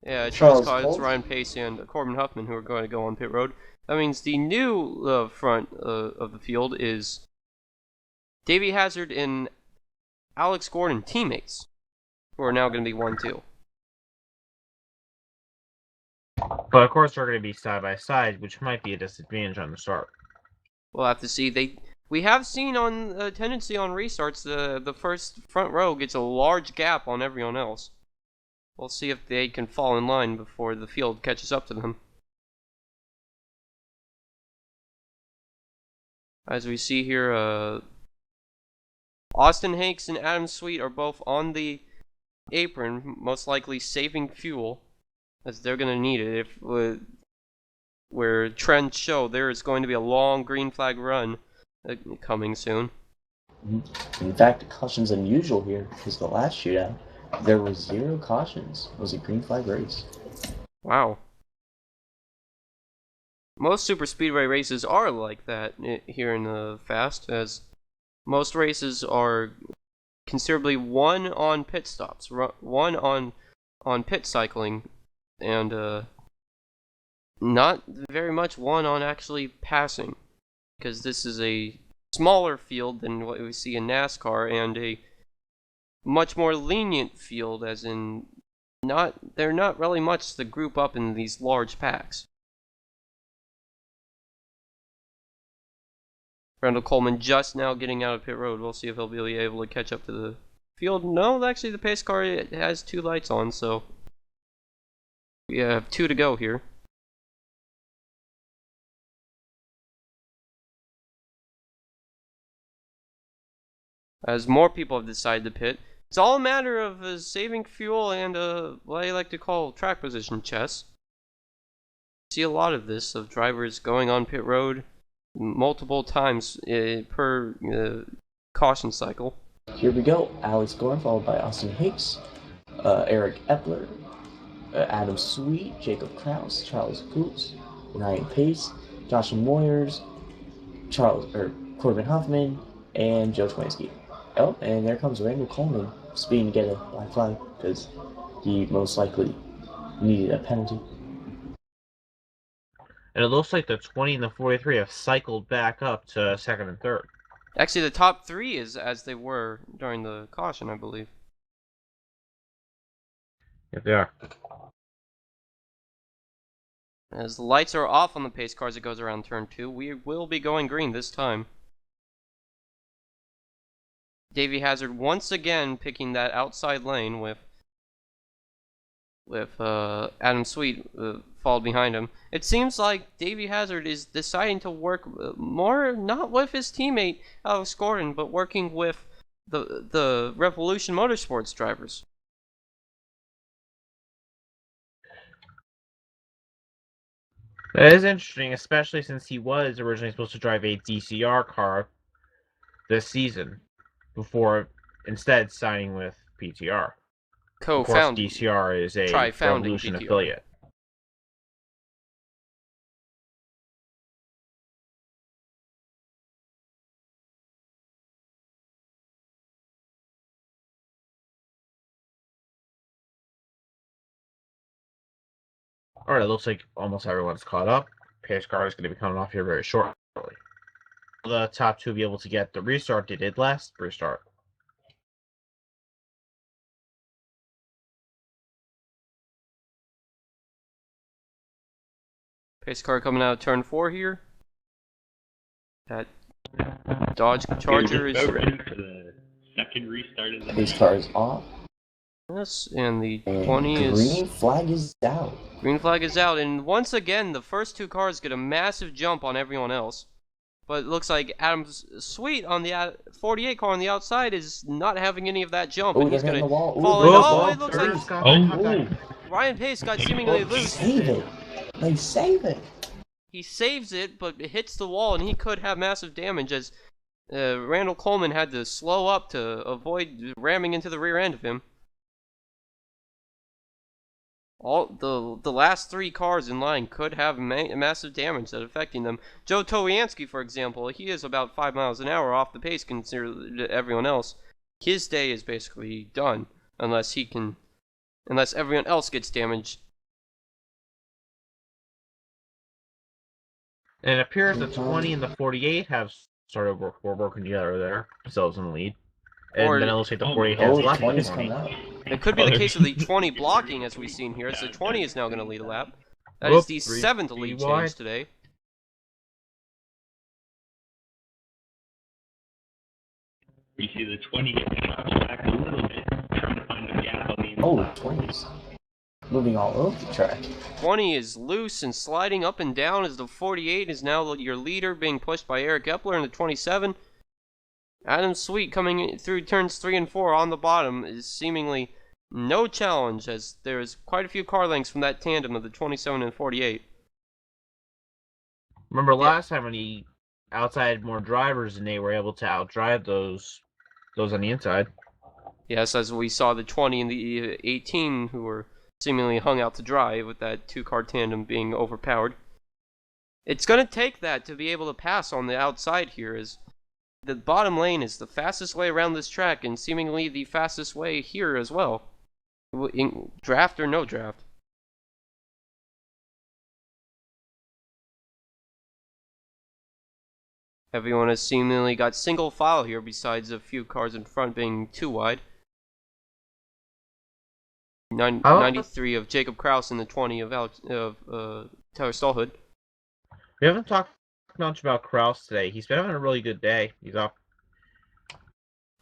Yeah, Charles Collins, Colt. Ryan Pace, and Corbin Huffman, who are going to go on pit road. That means the new front of the field is Davey Hazard and Alex Gordon, teammates, who are now going to be 1-2. But of course, they're going to be side by side, which might be a disadvantage on the start. We'll have to see. We have seen on a tendency on restarts, the first front row gets a large gap on everyone else. We'll see if they can fall in line before the field catches up to them. As we see here, Austin Hakes and Adam Sweet are both on the apron, most likely saving fuel, as they're going to need it. Where trends show there is going to be a long green flag run coming soon. In fact, caution's unusual here because the last shootout, there were 0 cautions. It was a green flag race. Wow. Most super speedway races are like that here in the Fast, as most races are considerably one on pit stops, one on pit cycling, and not very much one on actually passing, because this is a smaller field than what we see in NASCAR, and a much more lenient field, as in they're not really much to group up in these large packs. Randall Coleman just now getting out of pit road. We'll see if he'll be able to catch up to the field. No, actually the pace car has 2 lights on, so we have 2 to go here. As more people have decided to pit, it's all a matter of saving fuel and what I like to call track position chess. See a lot of this, of drivers going on pit road multiple times per caution cycle. Here we go. Alex Gordon followed by Austin Hicks, Eric Epler, Adam Sweet, Jacob Kraus, Charles Coots, Ryan Pace, Josh Moyers, Corbin Hoffman, and Joe Twinsky. Oh, and there comes Randall Coleman speeding to get a black flag because he most likely needed a penalty. And it looks like the 20 and the 43 have cycled back up to second and third. Actually, the top 3 is as they were during the caution, I believe. Yep, they are. As the lights are off on the pace car as it goes around turn 2, we will be going green this time. Davey Hazard once again picking that outside lane with Adam Sweet followed behind him. It seems like Davey Hazard is deciding to work more, not with his teammate Alex Gordon, but working with the Revolution Motorsports drivers. That is interesting, especially since he was originally supposed to drive a DCR car this season, before instead signing with PTR. Of course, Co-found, DCR is a tri-founding Revolution PTR. affiliate. Alright, it looks like almost everyone's caught up. Pace car is going to be coming off here very shortly. The top two will be able to get the restart they did last restart. Pace car coming out of turn 4 here. That Dodge Charger is... About ready for the second restart of the His night. car is off. Yes, and the And 20 is... green flag is out. Green flag is out, and once again, the first two cars get a massive jump on everyone else. But it looks like Adam's Sweet on the 48 car on the outside is not having any of that jump, Oh, and they're he's going hitting to the wall. Ooh, fall they're in. hitting Oh, the wall. it looks like Oh, Ryan Pace got seemingly loose. Save it. They save it. He saves it, but it hits the wall, and he could have massive damage as Randall Coleman had to slow up to avoid ramming into the rear end of him. All the last three cars in line could have massive damage that affecting them. Joe Towianski, for example, he is about 5 miles an hour off the pace considered to everyone else. His day is basically done unless everyone else gets damaged. And it appears the 20 and the 48 have started working together there, themselves in the lead. And then it looks like the 48 has Oh, left the 20's 20. coming out. It could be the case of the 20 blocking, as we've seen here, as the 20 is now going to lead a lap. That is the 7th lead change today. we see the 20 back a little bit, trying to find a gap on the Oh, inside. 20's moving all over the track. 20 is loose and sliding up and down as the 48 is now your leader, being pushed by Eric Epler in the 27. Adam Sweet coming through turns 3 and 4 on the bottom is seemingly no challenge, as there is quite a few car lengths from that tandem of the 27 and 48. Remember last time when he outside more drivers and they were able to outdrive those on the inside. Yes, as we saw the 20 and the 18 who were seemingly hung out to dry with that two-car tandem being overpowered. It's going to take that to be able to pass on the outside here, as the bottom lane is the fastest way around this track and seemingly the fastest way here as well. In draft or no draft. Everyone has seemingly got single file here, besides a few cars in front being too wide. 93 of Jacob Kraus and the 20 of Tyler Stallhood. We haven't talked much about Kraus today. He's been having a really good day. He's up.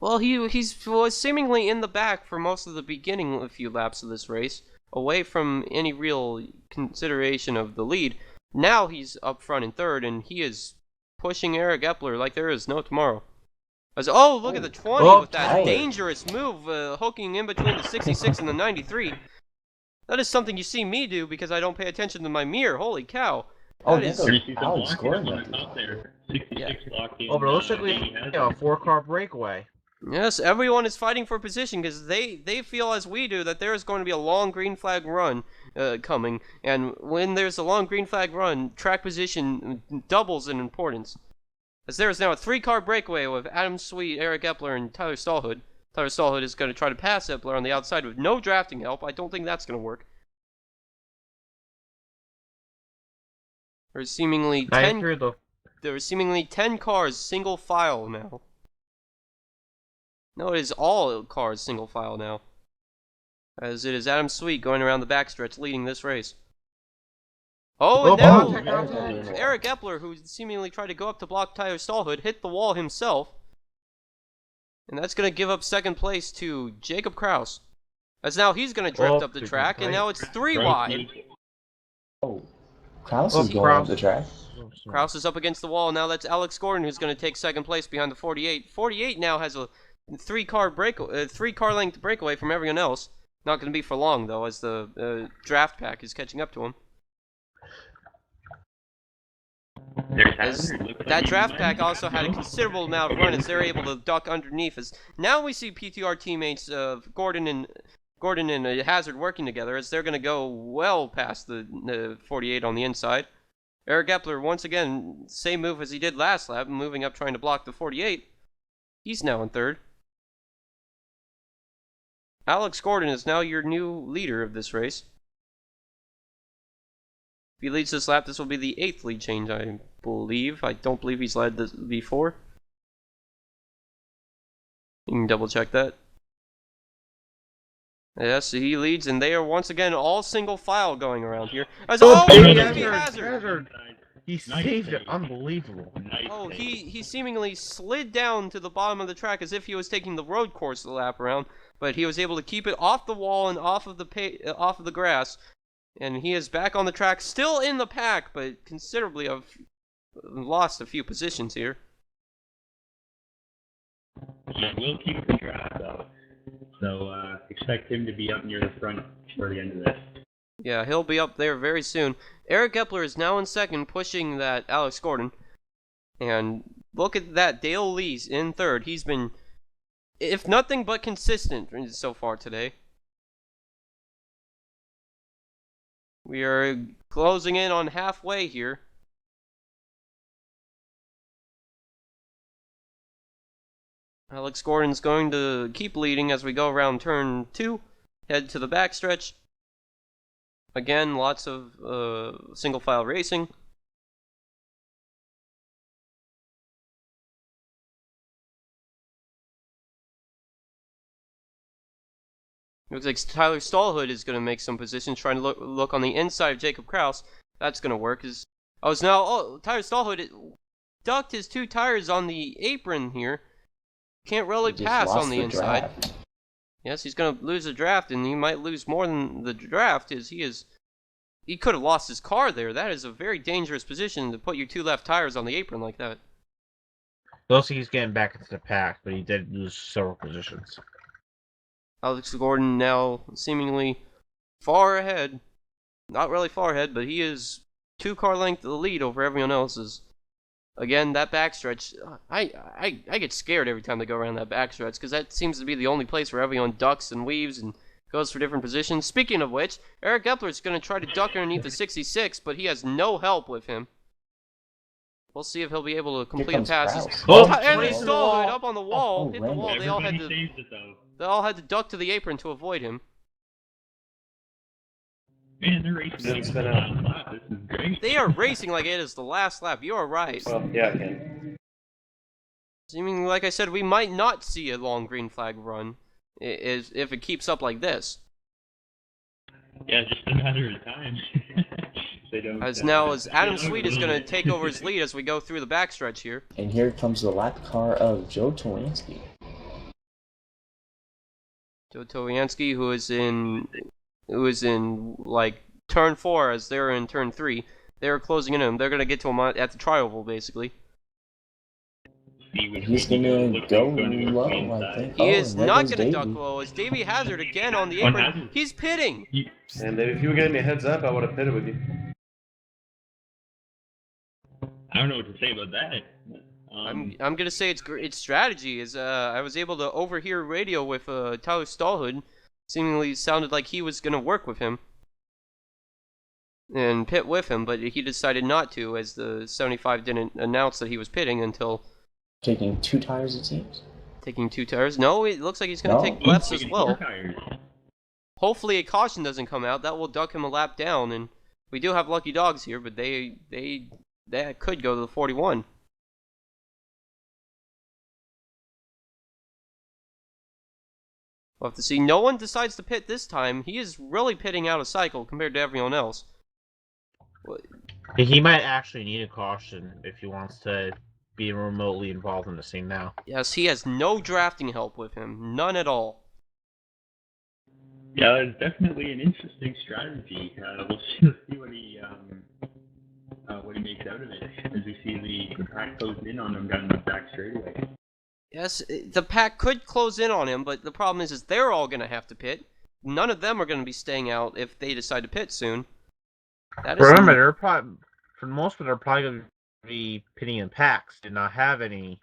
Well, he was seemingly in the back for most of the beginning a few laps of this race, away from any real consideration of the lead. Now he's up front in third, and he is pushing Eric Epler like there is no tomorrow. Oh, look at the 20 with that dangerous move, hooking in between the 66 and the 93. That is something you see me do because I don't pay attention to my mirror. Holy cow. Oh, That is... Alex scoring on the top there. 66 blocked in. Oh, but it looks like we have a 4-car breakaway. Yes, everyone is fighting for position because they feel as we do that there is going to be a long green flag run coming. And when there's a long green flag run, track position doubles in importance. As there is now a 3-car breakaway with Adam Sweet, Eric Epler, and Tyler Stallhood. Tyler Stallhood is going to try to pass Epler on the outside with no drafting help. I don't think that's going to work. There's seemingly 10 cars single file now. No, it is all cars single file now. As it is Adam Sweet going around the backstretch leading this race. Oh, and now Eric Epler, who seemingly tried to go up to block Tyler Stallhood, hit the wall himself. And that's going to give up second place to Jacob Kraus. As now he's going to drift up the track, and now it's 3 wide. Oh, Kraus is going up the track. Kraus is up against the wall. Now that's Alex Gordon who's going to take second place behind the 48. 48 now has a 3-car length breakaway from everyone else. Not going to be for long though, as the draft pack is catching up to him. As that draft pack also had a considerable amount of run as they're able to duck underneath. As now we see PTR teammates of Gordon and Gordon and Hazard working together as they're going to go well past the 48 on the inside. Eric Epler, once again, same move as he did last lap, moving up trying to block the 48. He's now in third. Alex Gordon is now your new leader of this race. If he leads this lap, this will be the 8th lead change, I believe. I don't believe he's led this before. You can double check that. Yes, he leads, and they are once again all single file going around here. Baby Hazard! He saved it. Unbelievable. Oh, he seemingly slid down to the bottom of the track as if he was taking the road course of the lap around, but he was able to keep it off the wall and off of the grass, and he is back on the track, still in the pack, but considerably lost a few positions here. Yeah, we'll keep the track though. So expect him to be up near the front for the end of this. Yeah, he'll be up there very soon. Eric Epler is now in second, pushing that Alex Gordon. And look at that, Dale Lee's in third. He's been, if nothing but consistent so far today. We are closing in on halfway here. Alex Gordon's going to keep leading as we go around turn 2, head to the backstretch. Again, lots of single file racing. Looks like Tyler Stallhood is going to make some positions, trying to look on the inside of Jacob Kraus. That's going to work. Tyler Stallhood ducked his 2 tires on the apron here. Can't really pass on the inside. Draft. Yes, he's going to lose a draft, and he might lose more than the draft. He could have lost his car there. That is a very dangerous position to put your 2 left tires on the apron like that. Looks like he's getting back into the pack, but he did lose several positions. Alex Gordon now seemingly far ahead. Not really far ahead, but he is 2 car length of the lead over everyone else's. Again, that backstretch, I get scared every time they go around that backstretch, because that seems to be the only place where everyone ducks and weaves and goes for different positions. Speaking of which, Eric Epler is going to try to duck underneath the 66, but he has no help with him. We'll see if he'll be able to complete a pass. And he stole it up on the wall, hit the wall. They all had to duck to the apron to avoid him. Man, they're racing like the last lap. This is great. They are racing like it is the last lap. You are right. Well, yeah, I can. Seemingly, like I said, we might not see a long green flag run if it keeps up like this. Yeah, just a matter of time. They don't, as Adam Sweet is going to take over his lead as we go through the backstretch here. And here comes the lap car of Joe Towansky. Joe Towianski, who is in like turn 4 as they're in turn 3. They're closing in on him. They're going to get to him at the tri-oval, basically. He's going to go low, I think. He is not going to duck low as Davey Hazard again on the apron. He's pitting. And if you were getting me a heads up, I would have pitted with you. I don't know what to say about that. I'm going to say it's strategy. I was able to overhear radio with Tyler Stallhood. Seemingly sounded like he was going to work with him and pit with him, but he decided not to, as the 75 didn't announce that he was pitting until... Taking 2 tires, it seems? Taking 2 tires? No, it looks like he's going to take lefts as well. Hopefully a caution doesn't come out. That will duck him a lap down, and we do have lucky dogs here, but they could go to the 41. We'll have to see. No one decides to pit this time. He is really pitting out of cycle compared to everyone else. He might actually need a caution if he wants to be remotely involved in the scene now. Yes, he has no drafting help with him. None at all. Yeah, it's definitely an interesting strategy. We'll see what he makes out of it as we see the pack close in on him down the back straightaway. Yes, the pack could close in on him, but the problem is they're all going to have to pit. None of them are going to be staying out if they decide to pit soon. Remember, for the most part, they're probably going to be pitting in packs, did not have any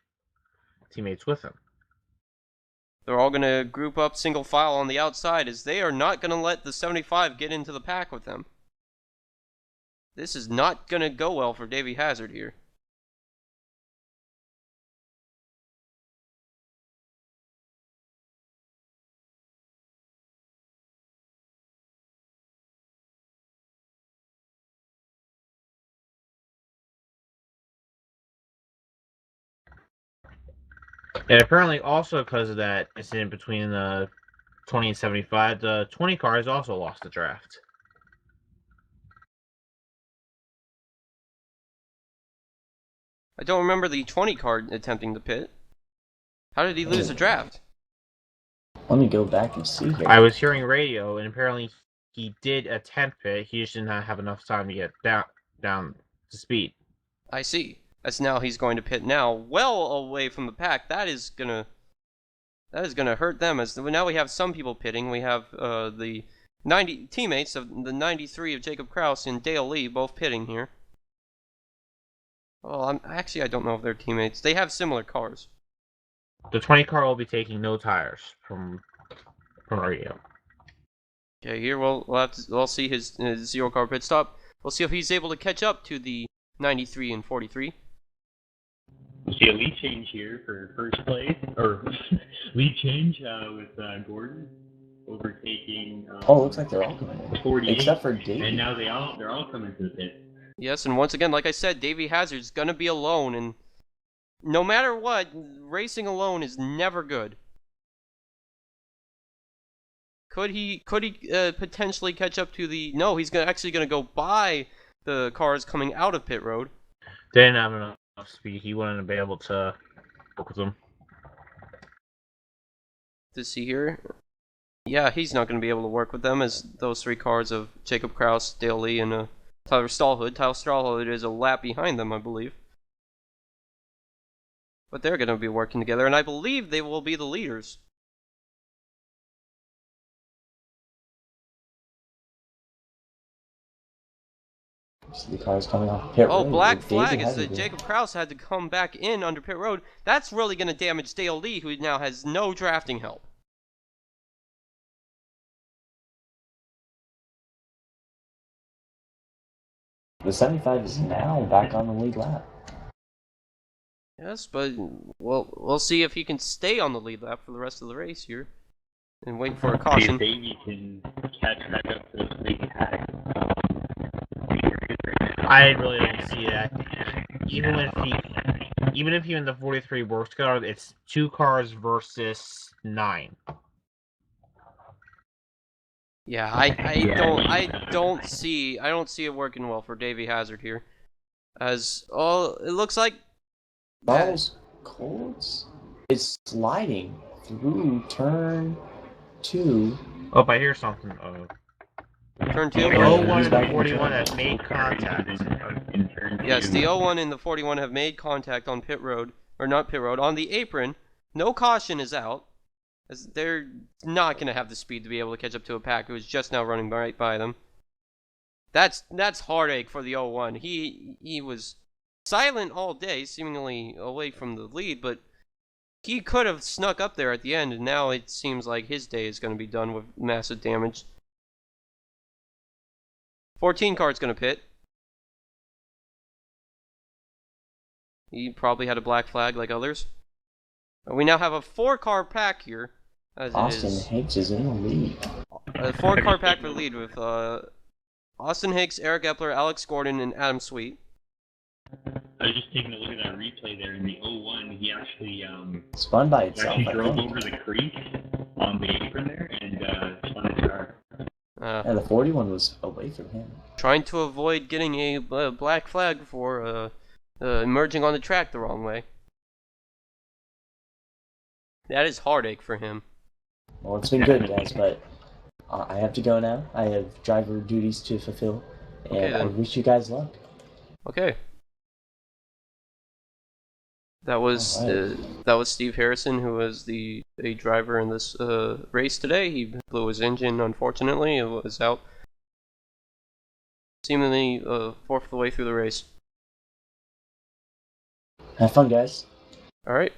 teammates with them. They're all going to group up single file on the outside, as they are not going to let the 75 get into the pack with them. This is not going to go well for Davey Hazard here. And apparently, also because of that incident between the 20 and 75, the 20 cars also lost the draft. I don't remember the 20 card attempting to pit. How did he lose the draft? Let me go back and see here. I was hearing radio, and apparently he did attempt it. He just did not have enough time to get down to speed. I see. As now he's going to pit now, well away from the pack. That is gonna hurt them. As now we have some people pitting. We have the 90 teammates of the 93 of Jacob Kraus and Dale Lee both pitting here. Well, I don't know if they're teammates. They have similar cars. The 20 car will be taking no tires from radio. Okay, here we'll see his 0 car pit stop. We'll see if he's able to catch up to the 93 and 43. We'll see a lead change here for first place, or lead change with Gordon overtaking. Looks like they're all coming in, 48, except for Davey. and now they're all coming to the pit. Yes, and once again, like I said, Davey Hazard's gonna be alone, and no matter what, racing alone is never good. Could he potentially catch up to the? No, he's actually gonna go by the cars coming out of pit road. They didn't have enough speed. He wouldn't be able to work with them. To see here, yeah, he's not gonna be able to work with them, as those 3 cars of Jacob Kraus, Dale Lee, and Tyler Stallhood. Tyler Stallhood is a lap behind them, I believe. But they're going to be working together, and I believe they will be the leaders. See the cars coming off pit road. Black flag is that Jacob Kraus had to come back in under pit road. That's really going to damage Dale Lee, who now has no drafting help. The 75 is now back on the lead lap. Yes, but we'll see if he can stay on the lead lap for the rest of the race here, and wait for a caution. See if Davey can catch back up to this big pack. I really don't see that. Even if he in the 43 works together, it's 2 cars versus 9. Yeah, I don't see it working well for Davey Hazard here, as it looks like Charles Colts is sliding through turn 2. Oh, I hear something. turn 2. The Oh, 01 and the 41 have made contact. Yes, the 01 and the 41 have made contact on pit road, or not pit road, on the apron. No caution is out, as they're not going to have the speed to be able to catch up to a pack who is just now running right by them. That's heartache for the 01. He was silent all day, seemingly away from the lead, but he could have snuck up there at the end, and now it seems like his day is going to be done with massive damage. 14 card's going to pit. He probably had a black flag like others. We now have a 4-car pack here. As Austin Hicks is in the lead. A 4-car pack for the lead with Austin Hicks, Eric Epler, Alex Gordon, and Adam Sweet. I was just taking a look at that replay there in the 01. He actually Spun by itself. actually I drove think. over the creek on the apron there and spun his car. Yeah, the 41 was away from him. Trying to avoid getting a black flag for emerging on the track the wrong way. That is heartache for him. Well, it's been good, guys, but I have to go now. I have driver duties to fulfill, and Okay, I then. wish you guys luck. Okay. That was Steve Harrison, who was a driver in this race today. He blew his engine, unfortunately. It was out seemingly fourth of the way through the race. Have fun, guys. All right.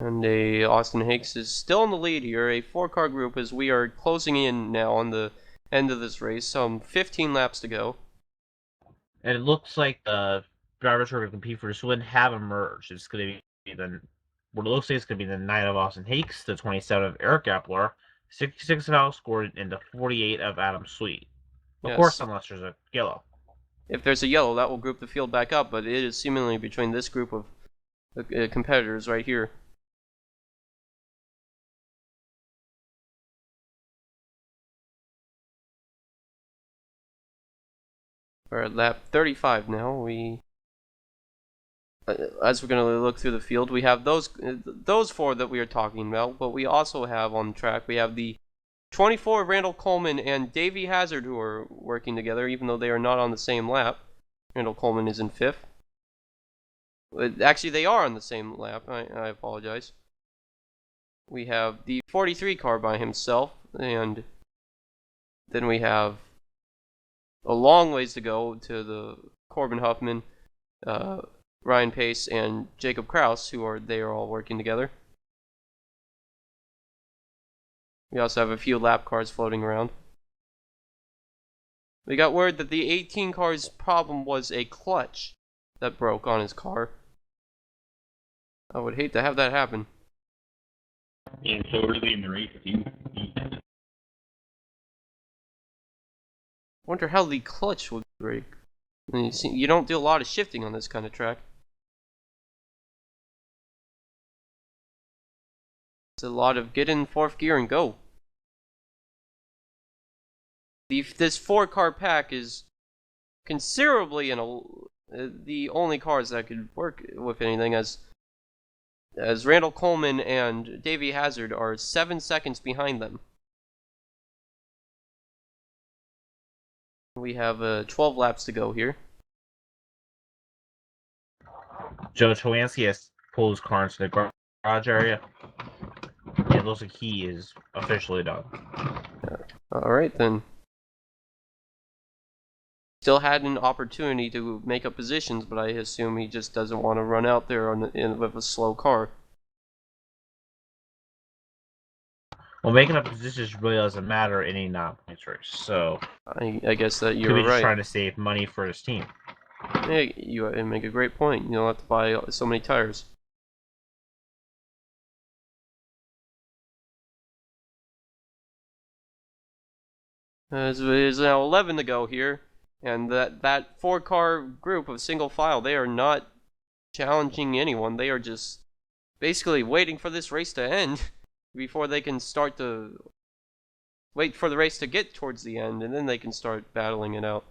And Austin Hicks is still in the lead here. A 4-car group as we are closing in now on the end of this race. Some 15 laps to go. And it looks like the drivers who are going to compete for this win have emerged. It's going to be what it looks like it's going to be the 9 of Austin Hicks, the 27 of Eric Epler, 66 of Alex Gordon, and the 48 of Adam Sweet. Of course, unless there's a yellow. If there's a yellow, that will group the field back up, but it is seemingly between this group of competitors right here. We're at lap 35 now. As we're going to look through the field, we have those 4 that we are talking about, but we also have on the track, we have the 24 Randall Coleman and Davey Hazard who are working together, even though they are not on the same lap. Randall Coleman is in 5th. Actually, they are on the same lap. I apologize. We have the 43 car by himself, and then we have a long ways to go to the Corbin Huffman, Ryan Pace, and Jacob Kraus, they are all working together. We also have a few lap cars floating around. We got word that the 18 car's problem was a clutch that broke on his car. I would hate to have that happen. And so early in the race, too. Wonder how the clutch would break. I mean, you don't do a lot of shifting on this kind of track. It's a lot of get in 4th gear and go. This 4-car pack is considerably the only cars that could work with anything, as Randall Coleman and Davey Hazard are 7 seconds behind them. We have 12 laps to go here. Joe Chowanski has pulled his car into the garage area. It looks like he is officially done. Alright then. Still had an opportunity to make up positions, but I assume he just doesn't want to run out there with a slow car. Well, making up positions really doesn't matter in a non-points race, so I guess that you're could be just right. trying to save money for his team. Hey, you make a great point. You don't have to buy so many tires. There's now 11 to go here, and that 4-car group of single file, they are not challenging anyone. They are just basically waiting for this race to end before they can start to wait for the race to get towards the end, and then they can start battling it out.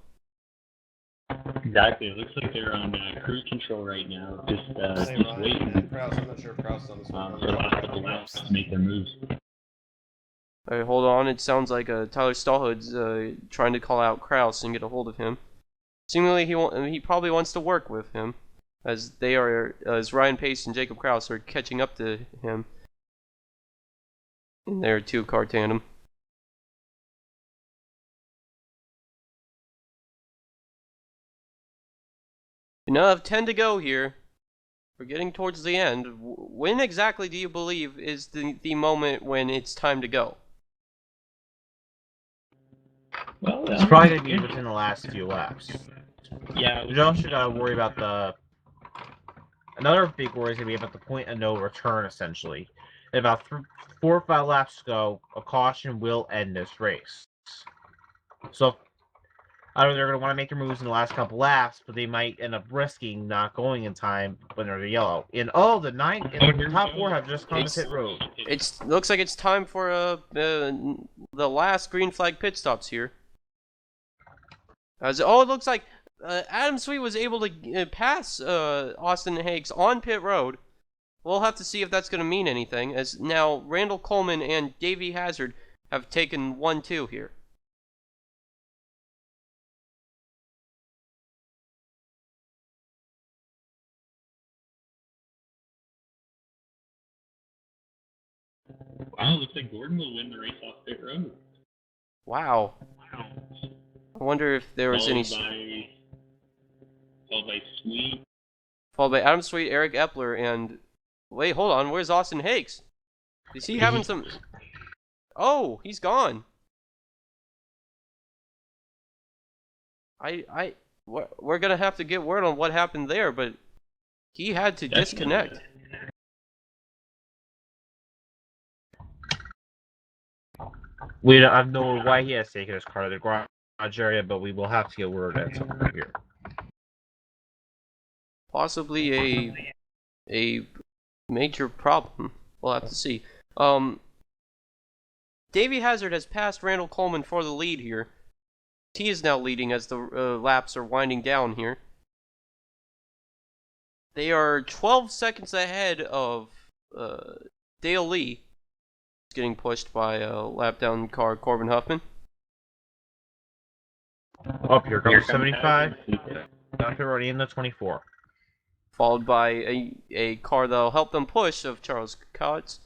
Exactly. It looks like they're on cruise control right now. Just waiting Kraus, I'm not sure if Kraus is on this one. for the last couple laps to make their moves. Alright, hold on. It sounds like Tyler Stallhood's trying to call out Kraus and get a hold of him. Seemingly, he probably wants to work with him, as Ryan Pace and Jacob Kraus are catching up to him in their 2-car tandem. We now have 10 to go here. We're getting towards the end. When exactly do you believe is the moment when it's time to go? Well, It's probably going to be within the last few laps. Yeah. We also got to worry about another big worry is going to be about the point of no return, essentially. In about 4 or 5 laps to go, a caution will end this race. So, I don't know, they're going to want to make their moves in the last couple laps, but they might end up risking not going in time when they're yellow. And the top 4 have just come to pit road. It looks like it's time for the last green flag pit stops here. It looks like Adam Sweet was able to pass Austin Hicks on pit road. We'll have to see if that's going to mean anything, as now Randall Coleman and Davey Hazard have taken 1-2 here. Wow, looks like Gordon will win the race off pit road. Wow. I wonder if there was any... Followed by Sweet. Followed by Adam Sweet, Eric Epler, and Wait, hold on. Where's Austin Hakes? Is he having some... Oh, he's gone. We're gonna have to get word on what happened there, but he had to disconnect. We don't know why he has taken his car to the garage area, but we will have to get word at some point here. Possibly a major problem. We'll have to see. Davey Hazard has passed Randall Coleman for the lead here. He is now leading as the laps are winding down here. They are 12 seconds ahead of Dale Lee. He's getting pushed by a lap down car, Corbin Huffman. Up here comes 75. After already in the 24. Followed by a car that'll help them push of Charles Coutts.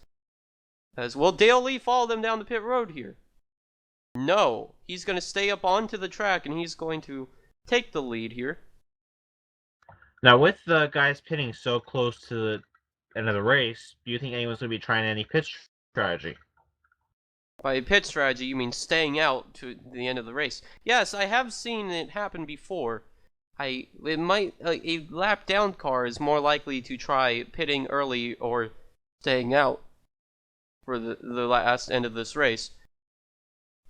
As well, Dale Lee followed them down the pit road here. No, he's going to stay up onto the track and he's going to take the lead here. Now, with the guys pitting so close to the end of the race, do you think anyone's going to be trying any pit strategy? By pit strategy, you mean staying out to the end of the race. Yes, I have seen it happen before. A lap down car is more likely to try pitting early or staying out for the last end of this race.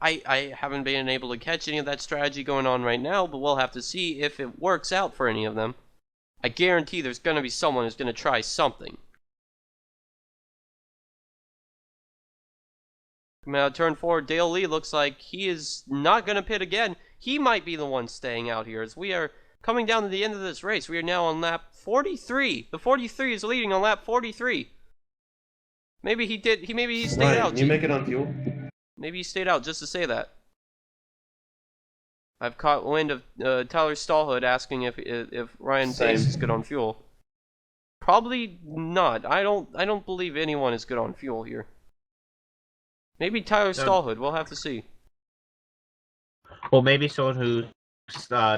I haven't been able to catch any of that strategy going on right now, but we'll have to see if it works out for any of them. I guarantee there's going to be someone who's going to try something. Coming out of turn 4, Dale Lee looks like he is not going to pit again. He might be the one staying out here as we are coming down to the end of this race. We are now on lap 43. The 43 is leading on lap 43. Maybe he stayed out. Can you make it on fuel? Maybe he stayed out just to say that. I've caught wind of Tyler Stallhood asking if Ryan Pace is good on fuel. Probably not. I don't believe anyone is good on fuel here. Maybe Tyler Stallhood. We'll have to see. Well, maybe someone who's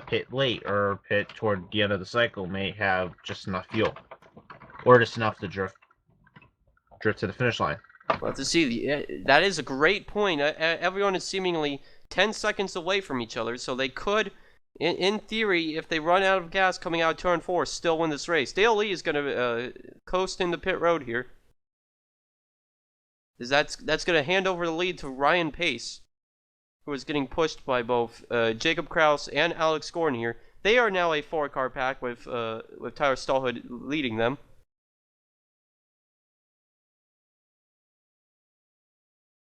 pit late or pit toward the end of the cycle may have just enough fuel, or just enough to drift to the finish line. We'll have to see. That is a great point. Everyone is seemingly 10 seconds away from each other, so they could, in theory, if they run out of gas coming out of turn 4, still win this race. Dale Lee is going to coast into pit road here. That's going to hand over the lead to Ryan Pace, who is getting pushed by both Jacob Kraus and Alex Gordon here. They are now a 4-car pack with Tyler Stallhood leading them.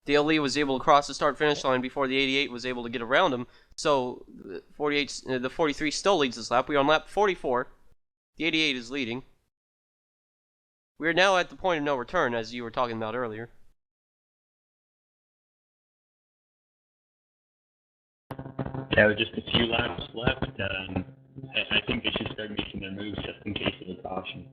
Dale Lee was able to cross the start-finish line before the 88 was able to get around him, so the 43 still leads this lap. We are on lap 44. The 88 is leading. We are now at the point of no return, as you were talking about earlier. Yeah, with just a few laps left, I think they should start making their moves just in case of a caution.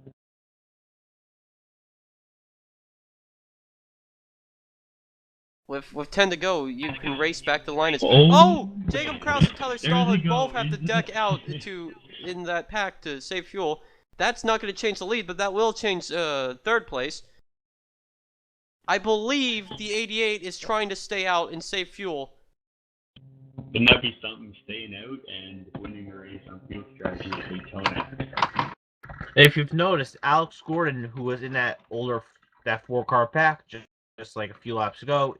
With 10 to go, you can race back to Linus. Oh! Jacob Kraus and Tyler Stallhood both have to deck out in that pack to save fuel. That's not going to change the lead, but that will change third place. I believe the 88 is trying to stay out and save fuel. Wouldn't that be something, staying out and winning a race on fuel strategy at Daytona? If you've noticed, Alex Gordon, who was in that 4-car pack just like a few laps ago,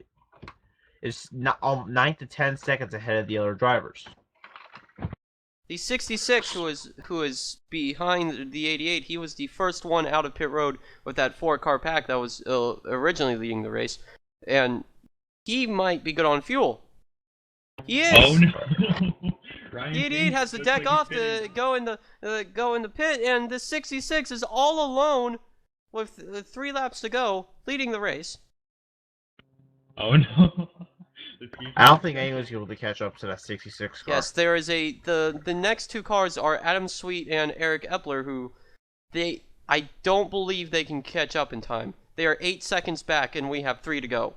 is 9 to 10 seconds ahead of the other drivers. The 66, who is behind the 88, he was the first one out of pit road with that 4-car pack that was originally leading the race, and he might be good on fuel. He is. Oh no! The 88 has the deck off to go in the pit, and the 66 is all alone with 3 laps to go, leading the race. Oh no! I don't think anyone's able to catch up to that 66 car. Yes, there is the next 2 cars are Adam Sweet and Eric Epler, who I don't believe they can catch up in time. They are 8 seconds back, and we have 3 to go.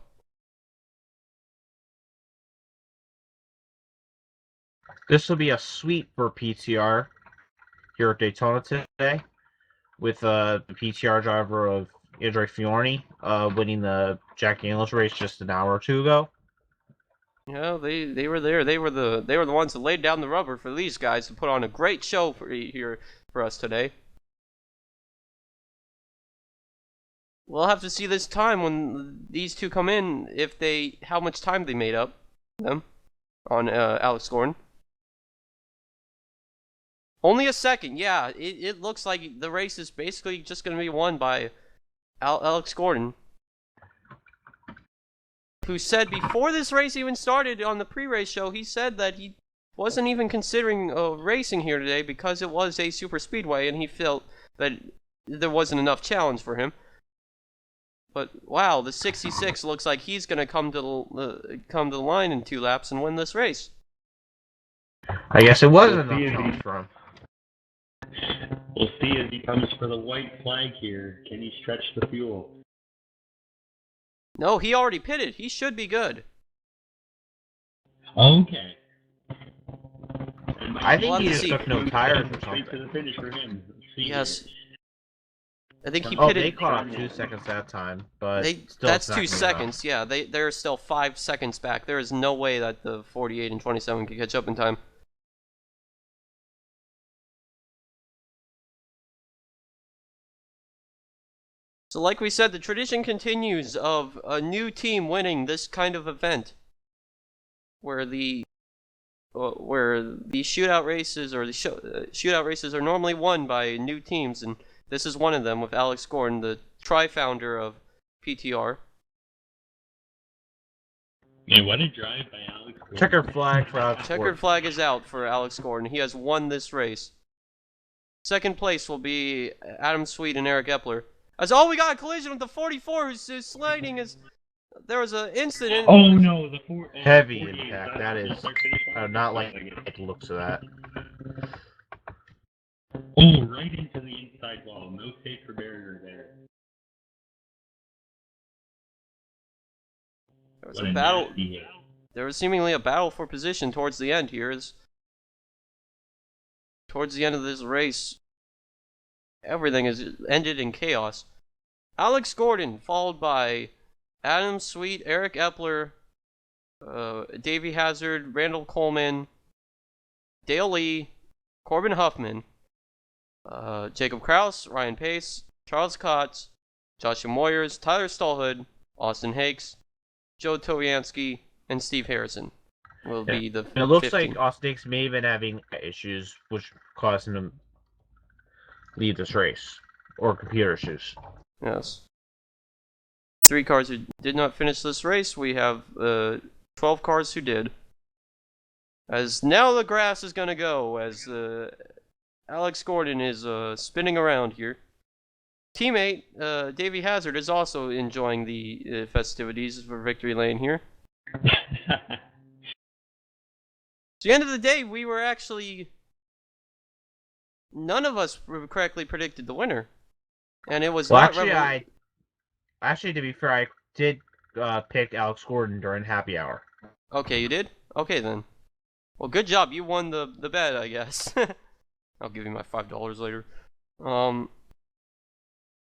This will be a sweep for PTR here at Daytona today, with the PTR driver of Idrich Fiorni, winning the Jack Daniels race just an hour or two ago. Yeah, they were there. They were the ones that laid down the rubber for these guys to put on a great show here for us today. We'll have to see this time when these two come in how much time they made up them on Alex Gordon. Only a second, yeah. It looks like the race is basically just going to be won by Alex Gordon, who said before this race even started on the pre-race show, he said that he wasn't even considering racing here today because it was a super speedway and he felt that there wasn't enough challenge for him. But wow, the 66 looks like he's going to come to the line in 2 laps and win this race. I guess it wasn't enough challenge for him. We'll see as he comes for the white flag here. Can he stretch the fuel? No, he already pitted. He should be good. Okay. I think We'll he have to just see. took no tires or Straight to something. the finish for him. Let's see Yes. here. I think he Oh, pitted. they caught up 2 seconds that time, but still That's it's not 2 gonna be seconds. Yeah, they're still 5 seconds back. There is no way that the 48 and 27 can catch up in time. So like we said, the tradition continues of a new team winning this kind of event, where the shootout races or the shootout races are normally won by new teams, and this is one of them with Alex Gordon, the tri-founder of PTR. Man, what a drive by Alex Gordon. Checkered flag for Alex Checkered Gordon. flag is out for Alex Gordon. He has won this race. Second place will be Adam Sweet and Eric Epler. We got a collision with the 44 who's sliding as there was an incident. Oh no, the Heavy 48, impact. That is not like the looks of that. Oh, right into the inside wall. No safer barrier there. There was What a battle. nasty hit. There was seemingly a battle for position towards the end here. Towards the end of this race, everything is ended in chaos. Alex Gordon, followed by Adam Sweet, Eric Epler, Davey Hazard, Randall Coleman, Dale Lee, Corbin Huffman, Jacob Kraus, Ryan Pace, Charles Kotz, Joshua Moyers, Tyler Stallhood, Austin Hakes, Joe Towiansky, and Steve Harrison will be the It looks 15. like Austin Hicks may have been having issues, which caused him to leave this race, or computer issues. Yes. 3 cars who did not finish this race. We have 12 cars who did. As now the grass is going to go as Alex Gordon is spinning around here. Teammate Davey Hazard is also enjoying the festivities for Victory Lane here. At the end of the day, we were actually... None of us correctly predicted the winner. And it was not... Actually, to be fair, I did pick Alex Gordon during happy hour. Okay, you did? Okay, then. Well, good job. You won the bet, I guess. I'll give you my $5 later.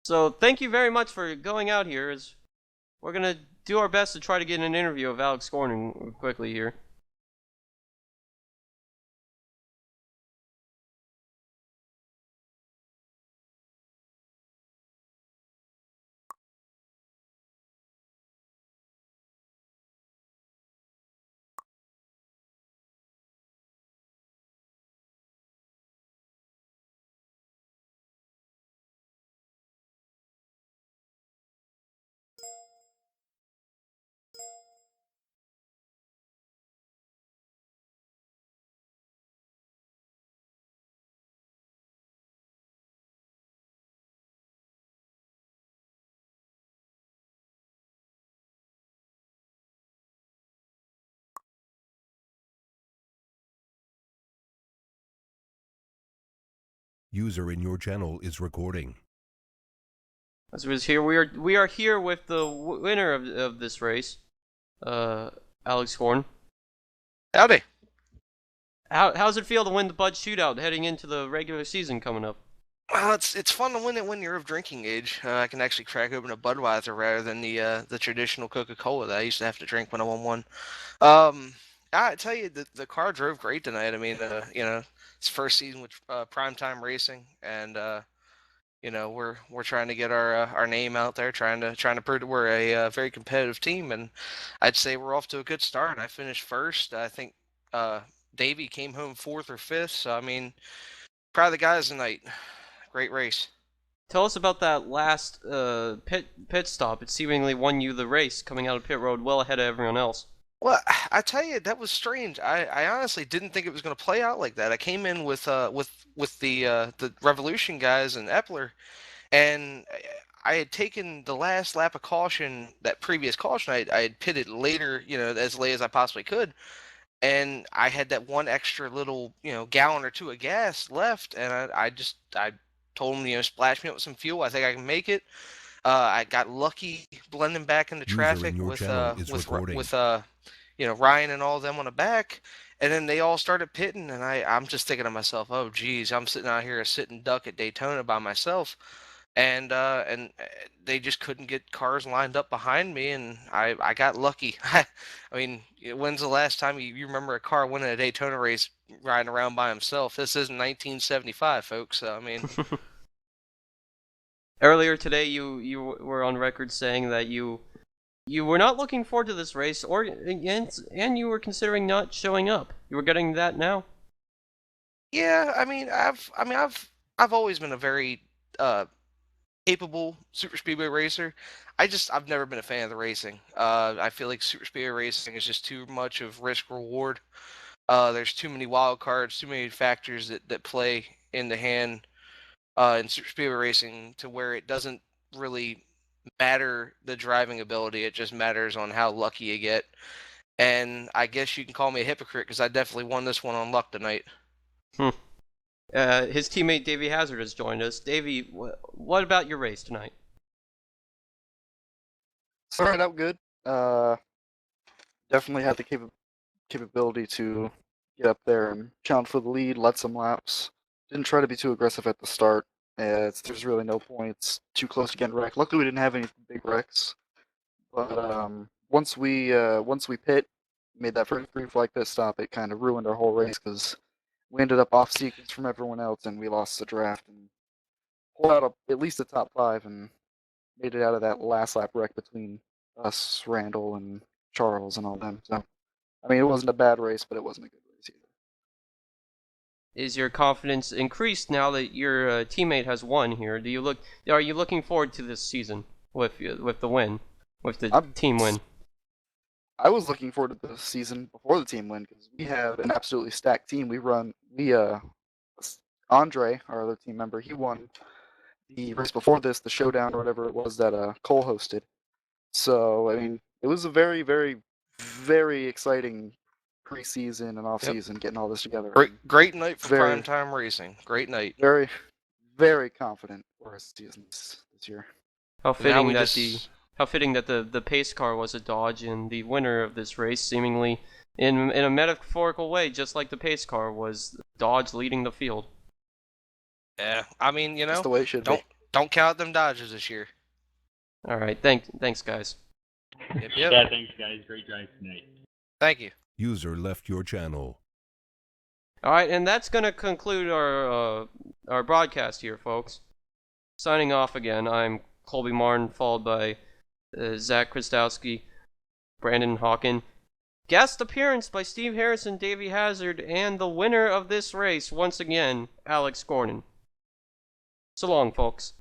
So, thank you very much for going out here. We're going to do our best to try to get an interview of Alex Gordon quickly here. User in your channel is recording. As we here, we are here with the winner of this race, Alex Gordon. Howdy. How's it feel to win the Bud Shootout heading into the regular season coming up? Well, it's fun to win it when you're of drinking age. I can actually crack open a Budweiser rather than the traditional Coca-Cola that I used to have to drink when I won one. I tell you, the car drove great tonight. I mean, it's first season with primetime racing, and we're trying to get our name out there, trying to prove that we're a very competitive team, and I'd say we're off to a good start. I finished first. I think Davey came home fourth or fifth. So I mean, proud of the guys tonight. Great race. Tell us about that last pit stop. It seemingly won you the race, coming out of pit road well ahead of everyone else. Well, I tell you, that was strange. I honestly didn't think it was going to play out like that. I came in with the Revolution guys and Epler, and I had taken the last lap of caution, that previous caution. I had pitted later, as late as I possibly could, and I had that one extra little, gallon or two of gas left, and I told them, splash me up with some fuel. I think I can make it. I got lucky blending back into User traffic in your with channel is recording. Ryan and all of them on the back, and then they all started pitting, and I'm just thinking to myself, oh geez, I'm sitting out here a sitting duck at Daytona by myself, and they just couldn't get cars lined up behind me, and I got lucky. I mean, when's the last time you remember a car winning a Daytona race riding around by himself? This isn't 1975, folks. So, I mean. Earlier today, you were on record saying that you were not looking forward to this race, and you were considering not showing up. You were getting that now. Yeah, I've always been a very capable super speedway racer. I've never been a fan of the racing. I feel like super speedway racing is just too much of risk reward. There's too many wild cards, too many factors that play in the hand. In super speedway racing, to where it doesn't really matter the driving ability. It just matters on how lucky you get. And I guess you can call me a hypocrite because I definitely won this one on luck tonight. His teammate Davey Hazard has joined us. Davey, what about your race tonight? Started out good. Definitely had the capability to get up there and challenge for the lead, led some laps. Didn't try to be too aggressive at the start. There's really no point. It's too close to getting wrecked. Luckily, we didn't have any big wrecks. But once we pit, made that first free flag pit stop, it kind of ruined our whole race because we ended up off sequence from everyone else, and we lost the draft and pulled out at least the top 5 and made it out of that last lap wreck between us, Randall, and Charles, and all them. So, I mean, it wasn't a bad race, but it wasn't a good race either. Is your confidence increased now that your teammate has won here? Are you looking forward to this season with the win, with the team win? I was looking forward to the season before the team win because we have an absolutely stacked team. Andre, our other team member, he won the race before this, the showdown or whatever it was that Cole hosted. So I mean, it was a very, very, very exciting preseason and off-season, getting all this together. Great night for primetime racing. Great night. Very, very confident for our season this year. How fitting that the pace car was a Dodge, and the winner of this race, seemingly in a metaphorical way, just like the pace car, was Dodge leading the field. Yeah, I mean, that's the way it should be. Don't count them Dodges this year. All right, thanks, guys. Yep. Yeah, thanks, guys. Great drive tonight. Thank you. User left your channel. All right, and that's going to conclude our broadcast here, folks. Signing off again, I'm Colby Martin, followed by Zach Kristowski, Brandon Hawken. Guest appearance by Steve Harrison, Davey Hazard, and the winner of this race, once again, Alex Gordon. So long, folks.